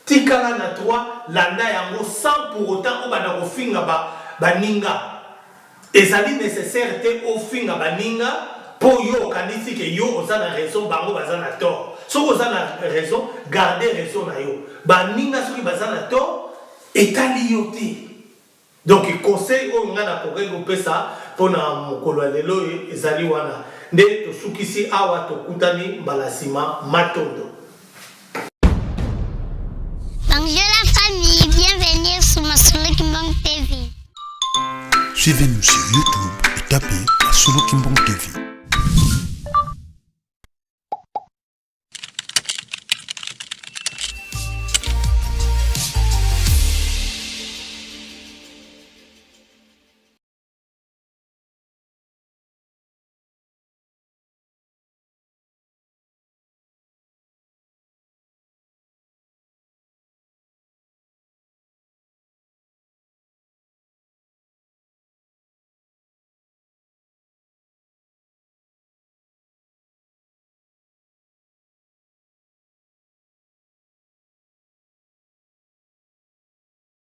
tikala na 3 landa yango sans pour autant obanda kofinga baninga ezali nécessaire te ofinga baninga po yo kanisi ke yo oza na raison bango baza na tort. Soki oza na raison garder raison na yo baninga soki baza na tort etali yo te. Donc conseil oyo nga na kokoki kopesa mpona mokolo ya lelo ezali wana nde tosukisi awa tokutani mbala nsima matondo. Angela Kimbang TV. Suivez-nous sur YouTube et tapez Solo Kimbang TV.